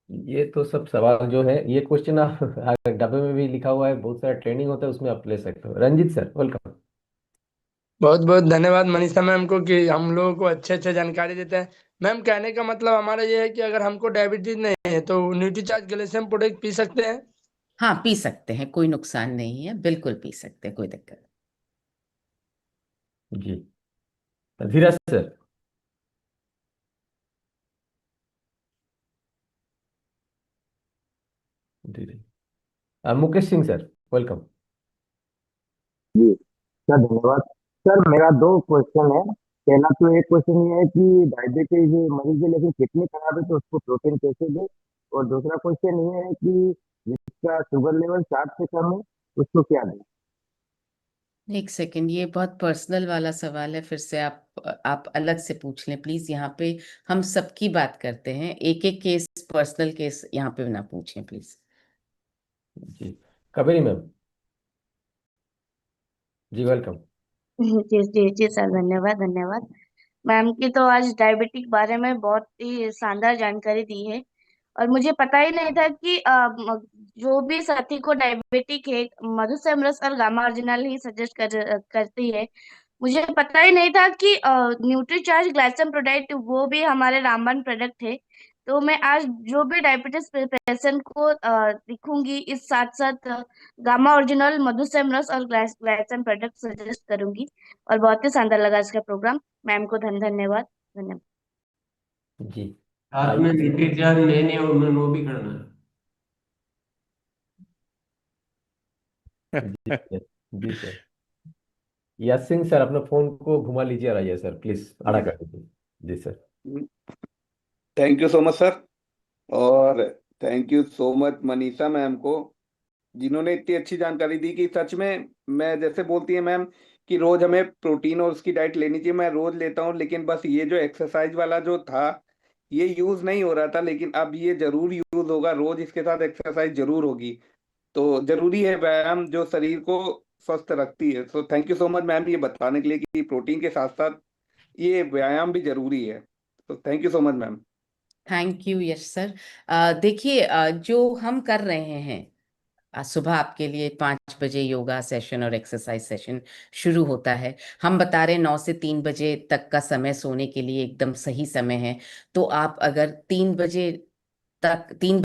Speaker 2: ये तो सब सवाल जो है, ये क्वेश्चन आप डब्बे में भी लिखा हुआ है, बहुत सारा ट्रेनिंग होता है उसमें आप ले सकते हो। Ranjeet sir welcome.
Speaker 15: बहुत बहुत धन्यवाद मनीषा मैम को कि हम लोगों को अच्छे अच्छे जानकारी देते हैं। मैम कहने का मतलब हमारा ये है कि अगर हमको डायबिटीज नहीं है तो न्यूट्रीचार्ज ग्लिसरीन प्रोडक्ट पी सकते हैं?
Speaker 5: हाँ पी सकते हैं, कोई नुकसान नहीं है, बिल्कुल पी सकते हैं, कोई दिक्कत
Speaker 2: जी Dheeraj sir. Mukesh Singh sir welcome.
Speaker 16: जी सर धन्यवाद। सर मेरा दो क्वेश्चन है। पहला तो एक क्वेश्चन ये है कि डायबिटीज मरीज है लेकिन किडनी खराब है तो उसको प्रोटीन कैसे दे, और दूसरा क्वेश्चन ये है कि जिसका शुगर लेवल 60 से कम है उसको क्या दे।
Speaker 5: नहीं। एक सेकंड, ये बहुत पर्सनल वाला सवाल है, फिर से आप अलग से पूछ लें प्लीज। यहाँ पे हम सबकी बात करते हैं, एक एक केस पर्सनल केस यहाँ पे ना पूछें प्लीज।
Speaker 2: जी कबीरी मैम जी वेलकम।
Speaker 17: जी जी जी सर, धन्यवाद धन्यवाद। मैम की तो आज डायबिटिक बारे में बहुत ही शानदार जानकारी दी है, और मुझे पता ही नहीं था कि जो भी साथी को डायबिटिक है मधुसेम रस और गामा ऑरिजिनल ही सजेस्ट करती है। मुझे पता ही नहीं था कि न्यूट्रीचार्ज ग्लाइसम प्रोडक्ट वो भी हमारे रामबाण प्रोडक्ट है। तो मैं आज जो भी डायबिटीज पेशेंट को दिखूंगी, इस साथ साथ गामा ओरिजिनल मधुसेम रस और ग्लाइसम प्रोडक्ट सजेस्ट करूंगी। और बहुत ही शानदार लगा इसका प्रोग्राम। मैम को धन्यवाद धन्यवाद।
Speaker 2: जी
Speaker 3: साथ में न्यूट्रीचार्ज लेने और वो भी करना है।
Speaker 2: जी सर। जी सर यस सिंह सर, अपना फोन को घुमा लीजिए और आइए सर प्लीज, आड़ा कर दीजिए। जी sir.
Speaker 18: Thank you so much sir, और thank you so much Manisha ma'am को जिन्होंने इतनी अच्छी जानकारी दी कि सच में मैं जैसे बोलती है मैम कि रोज हमें प्रोटीन और उसकी डाइट लेनी चाहिए, मैं रोज लेता हूँ, लेकिन बस ये जो एक्सरसाइज वाला जो था ये यूज नहीं हो रहा था, लेकिन अब ये जरूर यूज होगा, रोज इसके साथ एक्सरसाइज जरूर होगी। तो जरूरी है व्यायाम जो शरीर को स्वस्थ रखती है। So thank you so much ma'am ये बताने के लिए कि प्रोटीन के साथ साथ ये व्यायाम भी जरूरी है। तो thank you so much ma'am.
Speaker 5: Thank you Yash sir. देखिए जो हम कर रहे हैं सुबह आपके लिए 5 बजे योगा सेशन और एक्सरसाइज सेशन शुरू होता है। हम बता रहे 9 से 3 बजे तक का समय सोने के लिए एकदम सही समय है। तो आप अगर 3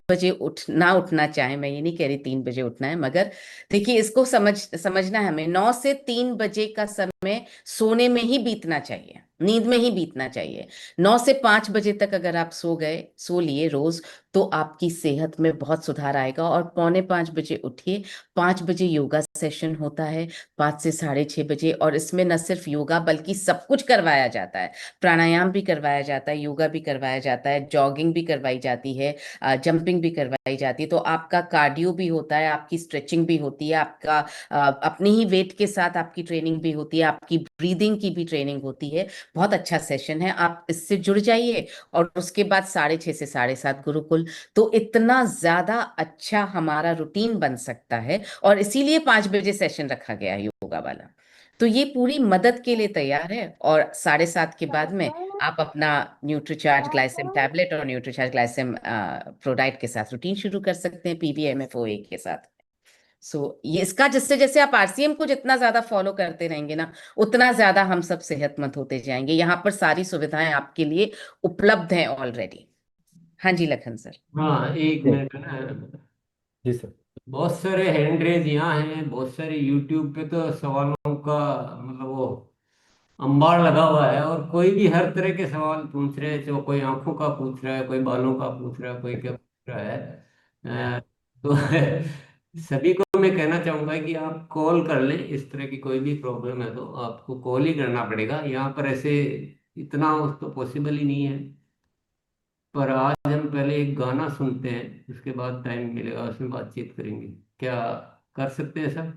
Speaker 5: बजे उठना चाहें, मैं ये नहीं कह रही 3 बजे उठना है, मगर देखिए इसको समझना है हमें। 9 से 3 बजे का समय सोने में ही बीतना चाहिए, नींद में ही बीतना चाहिए। 9 से 5 बजे तक अगर आप सो लिए रोज, तो आपकी सेहत में बहुत सुधार आएगा। और 4:45 बजे उठिए। 5 बजे योगा सेशन होता है, 5 से 6:30 बजे। और इसमें न सिर्फ योगा बल्कि सब कुछ करवाया जाता है। प्राणायाम भी करवाया जाता है, योगा भी करवाया जाता है, जॉगिंग भी करवाई जाती है, जंपिंग भी करवाई जाती है। तो आपका कार्डियो भी होता है, आपकी स्ट्रेचिंग भी होती है, आपका अपने ही वेट के साथ आपकी ट्रेनिंग भी होती है, आपकी ब्रीदिंग की भी ट्रेनिंग होती है। बहुत अच्छा सेशन है, आप इससे जुड़ जाइए। और उसके बाद 6:30 से 7:30 गुरुकुल। तो इतना ज्यादा अच्छा हमारा रूटीन बन सकता है, और इसीलिए 5 बजे सेशन रखा गया है योगा वाला। तो ये पूरी मदद के लिए तैयार है। और 7:30 के बाद में आप अपना न्यूट्रीचार्ज ग्लाइसेम टैबलेट और न्यूट्रीचार्ज ग्लाइसेम प्रोडाइट के साथ रूटीन शुरू कर सकते हैं, PBMFOA के साथ। ये इसका जैसे जैसे आप RCM को जितना ज्यादा फॉलो करते रहेंगे ना, उतना ज्यादा हम सब सेहतमंद होते जाएंगे। यहाँ पर सारी सुविधाएं आपके लिए उपलब्ध हैं ऑलरेडी। हाँ जी लखन सर।
Speaker 3: हाँ, एक
Speaker 2: जी
Speaker 3: मिनट ना।
Speaker 2: जी सर।
Speaker 3: बहुत सारे हैंड रेज यहाँ हैं, बहुत सारे यूट्यूब पे तो सवालों का मतलब वो अंबार लगा हुआ है, और कोई भी हर तरह के सवाल पूछ रहे हैं। जो कोई आंखों का पूछ रहा है, कोई बालों का पूछ रहा है, कोई क्या पूछ रहा है। तो सभी को मैं कहना चाहूंगा कि आप कॉल कर लें। इस तरह की कोई भी प्रॉब्लम है तो आपको कॉल ही करना पड़ेगा। यहाँ पर ऐसे इतना तो पॉसिबल ही नहीं है। पर आज हम पहले एक गाना सुनते हैं, उसके बाद टाइम मिलेगा उसमें बातचीत करेंगे। क्या कर सकते हैं सर?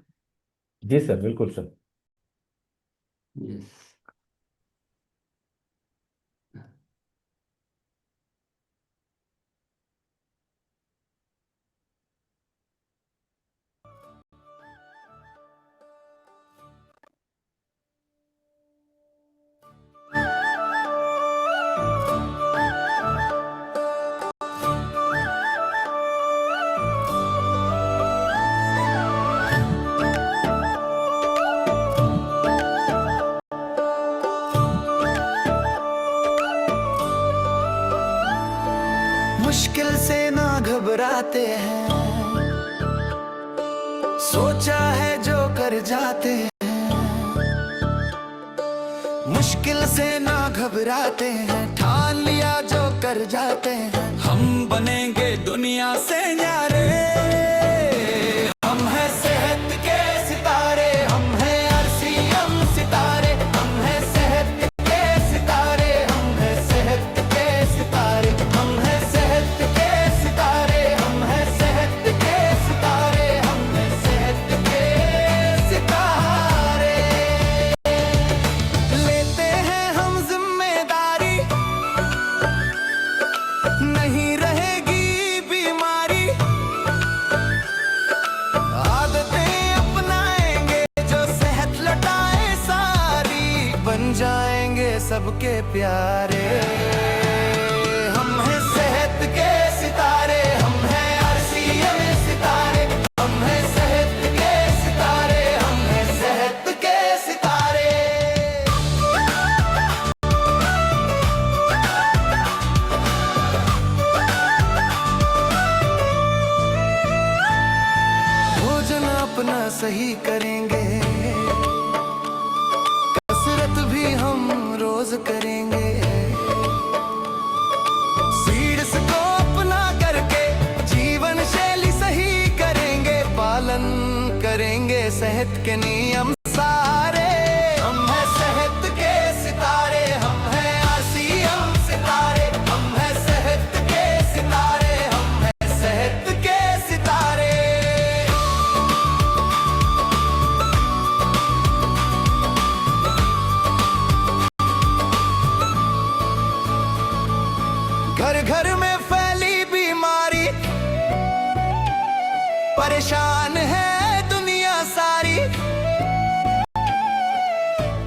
Speaker 2: जी सर, बिल्कुल सर।
Speaker 3: यस।
Speaker 19: मुश्किल से ना घबराते हैं, सोचा है जो कर जाते हैं। मुश्किल से ना घबराते हैं, ठान लिया जो कर जाते हैं। हम बनेंगे दुनिया से न्यारे, हम हैं सेहत के सितारे, हम हैं RCM सितारे, हम हैं सेहत के सितारे, हम हैं सेहत के सितारे, हम हैं सेहत के सितारे, हम हैं सेहत के सितारे, हम हैं सेहत के सितारे। लेते हैं हम जिम्मेदारी, नहीं रहेगी बीमारी। आदतें अपनाएंगे जो सेहत लौटाए सारी, बन जाएंगे सबके प्यारे। हम हैं सेहत के सितारे, हम हैं RCM सितारे, हम हैं सेहत के सितारे, हम हैं सेहत के सितारे। भोजन अपना सही करेंगे, कसरत भी हम रोज करेंगे। सीड्स को अपना करके जीवन शैली सही करेंगे, पालन करेंगे सेहत के नियम सारे। हम हैं सेहत के सितारे, हम हैं RCM सितारे, हम हैं सेहत के सितारे, हम हैं सेहत के सितारे। घर घर में फैली बीमारी, परेशान है दुनिया सारी।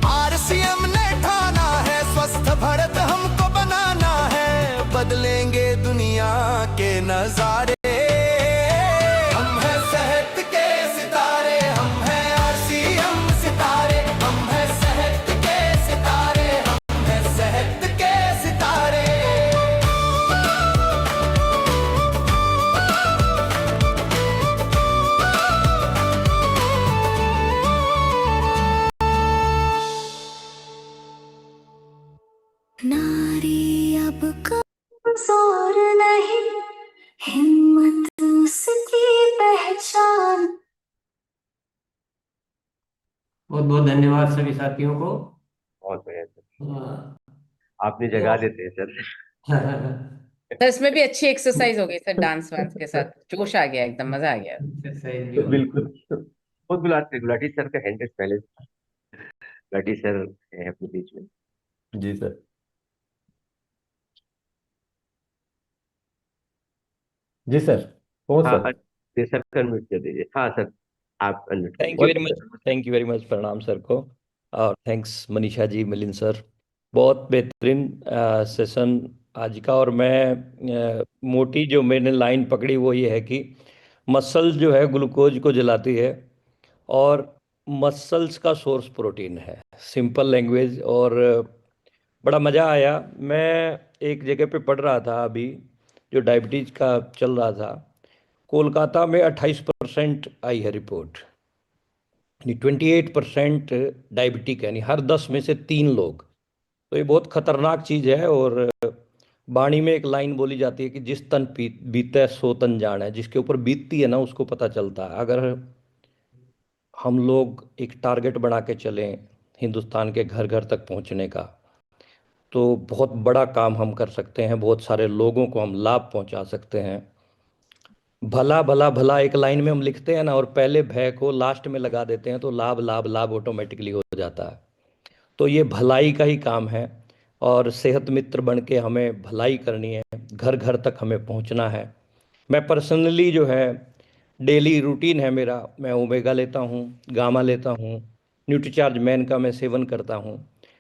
Speaker 19: RCM ने ठाना है, स्वस्थ भारत हमको बनाना है। बदलेंगे दुनिया के नजारे, हम हैं सेहत के सितारे, हम
Speaker 3: बहुत बहुत धन्यवाद सभी साथियों को।
Speaker 2: बहुत बढ़िया सर,
Speaker 3: हाँ,
Speaker 2: आपने जगा देते हैं सर।
Speaker 5: सर इसमें भी अच्छी एक्सरसाइज हो गई सर, डांस वांस के साथ जोश आ गया, एकदम मजा आ गया।
Speaker 3: एक्सरसाइज भी हो गई।
Speaker 2: बिल्कुल, बहुत गुलाटी सर का हैंड पहले, गुलाटी सर है अपने बीच में। जी सर। जी सर, कौन
Speaker 6: हाँ
Speaker 2: सर?
Speaker 6: जी सर, अनम्यूट कर दीजिए। हाँ सर, आप अनम्यूट कर
Speaker 20: थैंक यू
Speaker 6: लीजिए।
Speaker 20: Very much, thank you very much, प्रणाम सर को। और थैंक्स मनीषा जी, मिलिंद सर, बहुत बेहतरीन सेशन आज का। और मैं मोटी जो मैंने लाइन पकड़ी वो ये है कि मसल जो है ग्लूकोज को जलाती है और मसल्स का सोर्स प्रोटीन है, सिंपल लैंग्वेज। और बड़ा मज़ा आया। मैं एक जगह पे पढ़ रहा था अभी, जो डायबिटीज़ का चल रहा था, कोलकाता में 28% आई है रिपोर्ट, यानी 28% डायबिटिक, यानी हर 10 में से 3 लोग। तो ये बहुत खतरनाक चीज़ है। और वाणी में एक लाइन बोली जाती है कि जिस तन बीतै सो तन जान है, जिसके ऊपर बीतती है ना उसको पता चलता है। अगर हम लोग एक टारगेट बना के चलें हिंदुस्तान के घर घर तक पहुंचने का, तो बहुत बड़ा काम हम कर सकते हैं, बहुत सारे लोगों को हम लाभ पहुंचा सकते हैं। भला भला भला एक लाइन में हम लिखते हैं ना, और पहले भय को लास्ट में लगा देते हैं, तो लाभ लाभ लाभ ऑटोमेटिकली हो जाता है। तो ये भलाई का ही काम है, और सेहत मित्र बन के हमें भलाई करनी है, घर घर तक हमें पहुंचना है। मैं पर्सनली जो है, डेली रूटीन है मेरा, मैं ओमेगा लेता हूँ, गामा लेता हूँ, न्यूट्रीचार्ज मैन का मैं सेवन करता हूँ।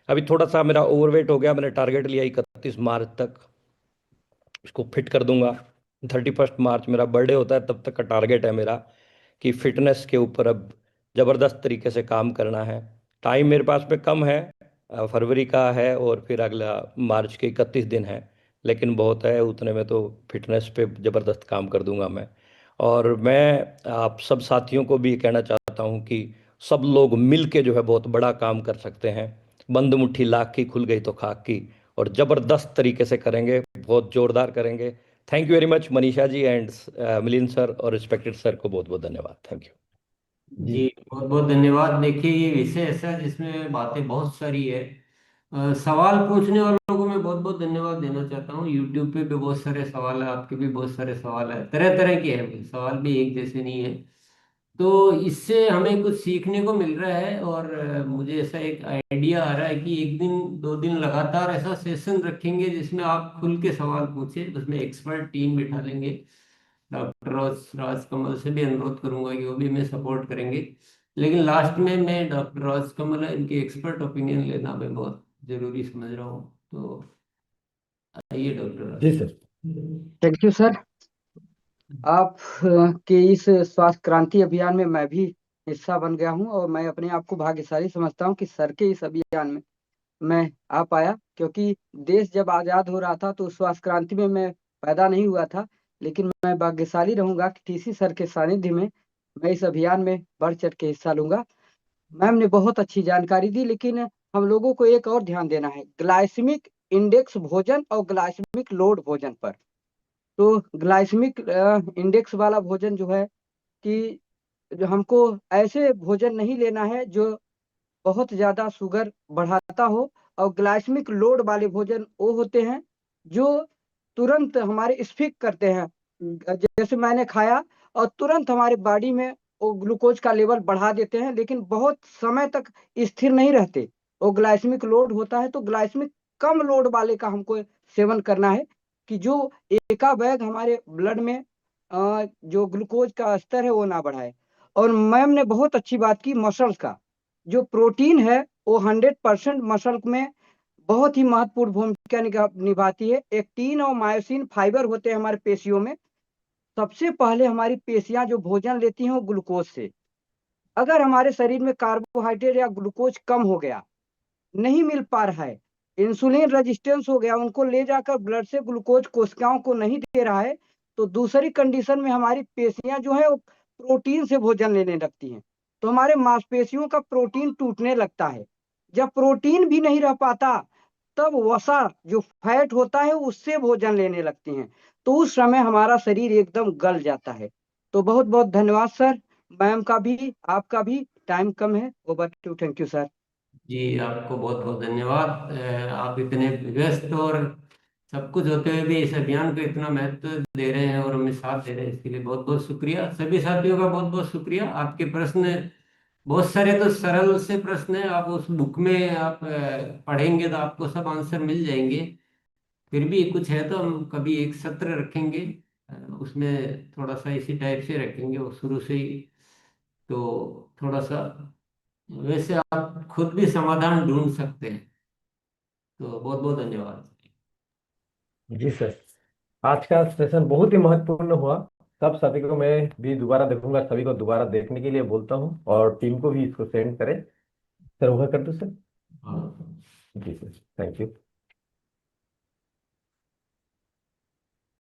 Speaker 20: अभी थोड़ा सा मेरा ओवरवेट हो गया, मैंने टारगेट लिया 31 मार्च तक इसको फिट कर दूंगा। 31 मार्च मेरा बर्थडे होता है, तब तक का टारगेट है मेरा कि फिटनेस के ऊपर अब ज़बरदस्त तरीके से काम करना है। टाइम मेरे पास में कम है, फरवरी का है और फिर अगला मार्च के 31 दिन है, लेकिन बहुत है, उतने में तो फिटनेस पे ज़बरदस्त काम कर दूंगा मैं। और मैं आप सब साथियों को भी कहना चाहता हूँ कि सब लोग मिल के जो है बहुत बड़ा काम कर सकते हैं। बंद मुट्ठी लाख की, खुल गई तो खाक की। और ज़बरदस्त तरीके से करेंगे, बहुत जोरदार करेंगे। Thank you very much Manisha ji and Milind sir, और रिस्पेक्टेड सर को बहुत बहुत धन्यवाद। थैंक यू
Speaker 3: जी बहुत बहुत धन्यवाद। देखिए ये विषय ऐसा है जिसमें बातें बहुत सारी है। सवाल पूछने वालों को मैं बहुत बहुत धन्यवाद देना चाहता हूँ। यूट्यूब पे भी बहुत सारे सवाल है, आपके भी बहुत सारे सवाल है, तरह तरह के हैं सवाल, भी एक जैसे नहीं है। तो इससे हमें कुछ सीखने को मिल रहा है। और मुझे ऐसा एक आइडिया आ रहा है कि एक दिन 2 दिन लगातार ऐसा सेशन रखेंगे जिसमें आप खुल के सवाल पूछे, उसमें एक्सपर्ट टीम बिठा लेंगे। डॉक्टर राज कमल से भी अनुरोध करूंगा कि वो भी हमें सपोर्ट करेंगे। लेकिन लास्ट में मैं डॉक्टर राज कमल है, इनकी एक्सपर्ट ओपिनियन लेना मैं बहुत जरूरी समझ रहा हूँ। तो आइए डॉक्टर
Speaker 2: जी सर।
Speaker 21: Thank you sir. आप के इस स्वास्थ्य क्रांति अभियान में मैं भी हिस्सा बन गया हूं, और मैं अपने आप को भाग्यशाली समझता हूं कि सर के इस अभियान में मैं आ पाया। क्योंकि देश जब आज़ाद हो रहा था तो स्वास्थ्य क्रांति में मैं पैदा नहीं हुआ था, लेकिन मैं भाग्यशाली रहूंगा कि टीसी सर के सानिध्य में मैं इस अभियान में बढ़ चढ़ के हिस्सा लूंगा। मैम ने बहुत अच्छी जानकारी दी, लेकिन हम लोगों को एक और ध्यान देना है, ग्लाइसेमिक इंडेक्स भोजन और ग्लाइसेमिक लोड भोजन पर। तो ग्लाइसेमिक इंडेक्स वाला भोजन जो है कि जो हमको ऐसे भोजन नहीं लेना है जो बहुत ज्यादा शुगर बढ़ाता हो, और ग्लाइसेमिक लोड वाले भोजन वो होते हैं जो तुरंत हमारे स्फिक करते हैं। जैसे मैंने खाया और तुरंत हमारे बॉडी में वो ग्लूकोज का लेवल बढ़ा देते हैं, लेकिन बहुत समय तक स्थिर नहीं रहते। वो ग्लाइसेमिक लोड होता है। तो ग्लाइसेमिक कम लोड वाले का हमको सेवन करना है, कि जो एकावेग हमारे ब्लड में जो ग्लूकोज का स्तर है वो ना बढ़ाए। और मैम ने बहुत अच्छी बात की, मसल्स का जो प्रोटीन है वो 100% मसल में बहुत ही महत्वपूर्ण भूमिका निभाती है। एक्टिन और मायोसिन फाइबर होते हैं हमारे पेशियों में। सबसे पहले हमारी पेशियां जो भोजन लेती हैं वो ग्लूकोज से। अगर हमारे शरीर में कार्बोहाइड्रेट या ग्लूकोज कम हो गया, नहीं मिल पा रहा है, इंसुलिन रेजिस्टेंस हो गया, उनको ले जाकर ब्लड से ग्लूकोज कोशिकाओं को नहीं दे रहा है, तो दूसरी कंडीशन में हमारी पेशियां जो है वो प्रोटीन से भोजन लेने लगती हैं। तो हमारे मांसपेशियों का प्रोटीन टूटने लगता है। जब प्रोटीन भी नहीं रह पाता, तब वसा जो फैट होता है उससे भोजन लेने लगती हैं। तो उस समय हमारा शरीर एकदम गल जाता है। तो बहुत बहुत धन्यवाद सर, मैम का भी, आपका भी। टाइम कम है। Over to, thank you sir.
Speaker 3: जी आपको बहुत बहुत धन्यवाद। आप इतने व्यस्त और सब कुछ होते हुए भी इस अभियान को इतना महत्व दे रहे हैं और हमें साथ दे रहे हैं, इसके लिए बहुत बहुत शुक्रिया। सभी साथियों का बहुत बहुत शुक्रिया। आपके प्रश्न बहुत सारे तो सरल से प्रश्न हैं, आप उस बुक में आप पढ़ेंगे तो आपको सब आंसर मिल जाएंगे। फिर भी कुछ है तो हम कभी एक सत्र रखेंगे, उसमें थोड़ा सा इसी टाइप से रखेंगे वो शुरू से ही, तो थोड़ा सा वैसे आप खुद भी समाधान ढूंढ सकते हैं। तो बहुत बहुत धन्यवाद।
Speaker 2: जी सर, आज का सेशन बहुत ही महत्वपूर्ण हुआ। सब सभी को मैं भी दोबारा देखूंगा, सभी को दोबारा देखने के लिए बोलता हूँ और टीम को भी इसको सेंड करें। सर, वह कर दो सर।
Speaker 3: हाँ।
Speaker 2: जी सर, थैंक यू।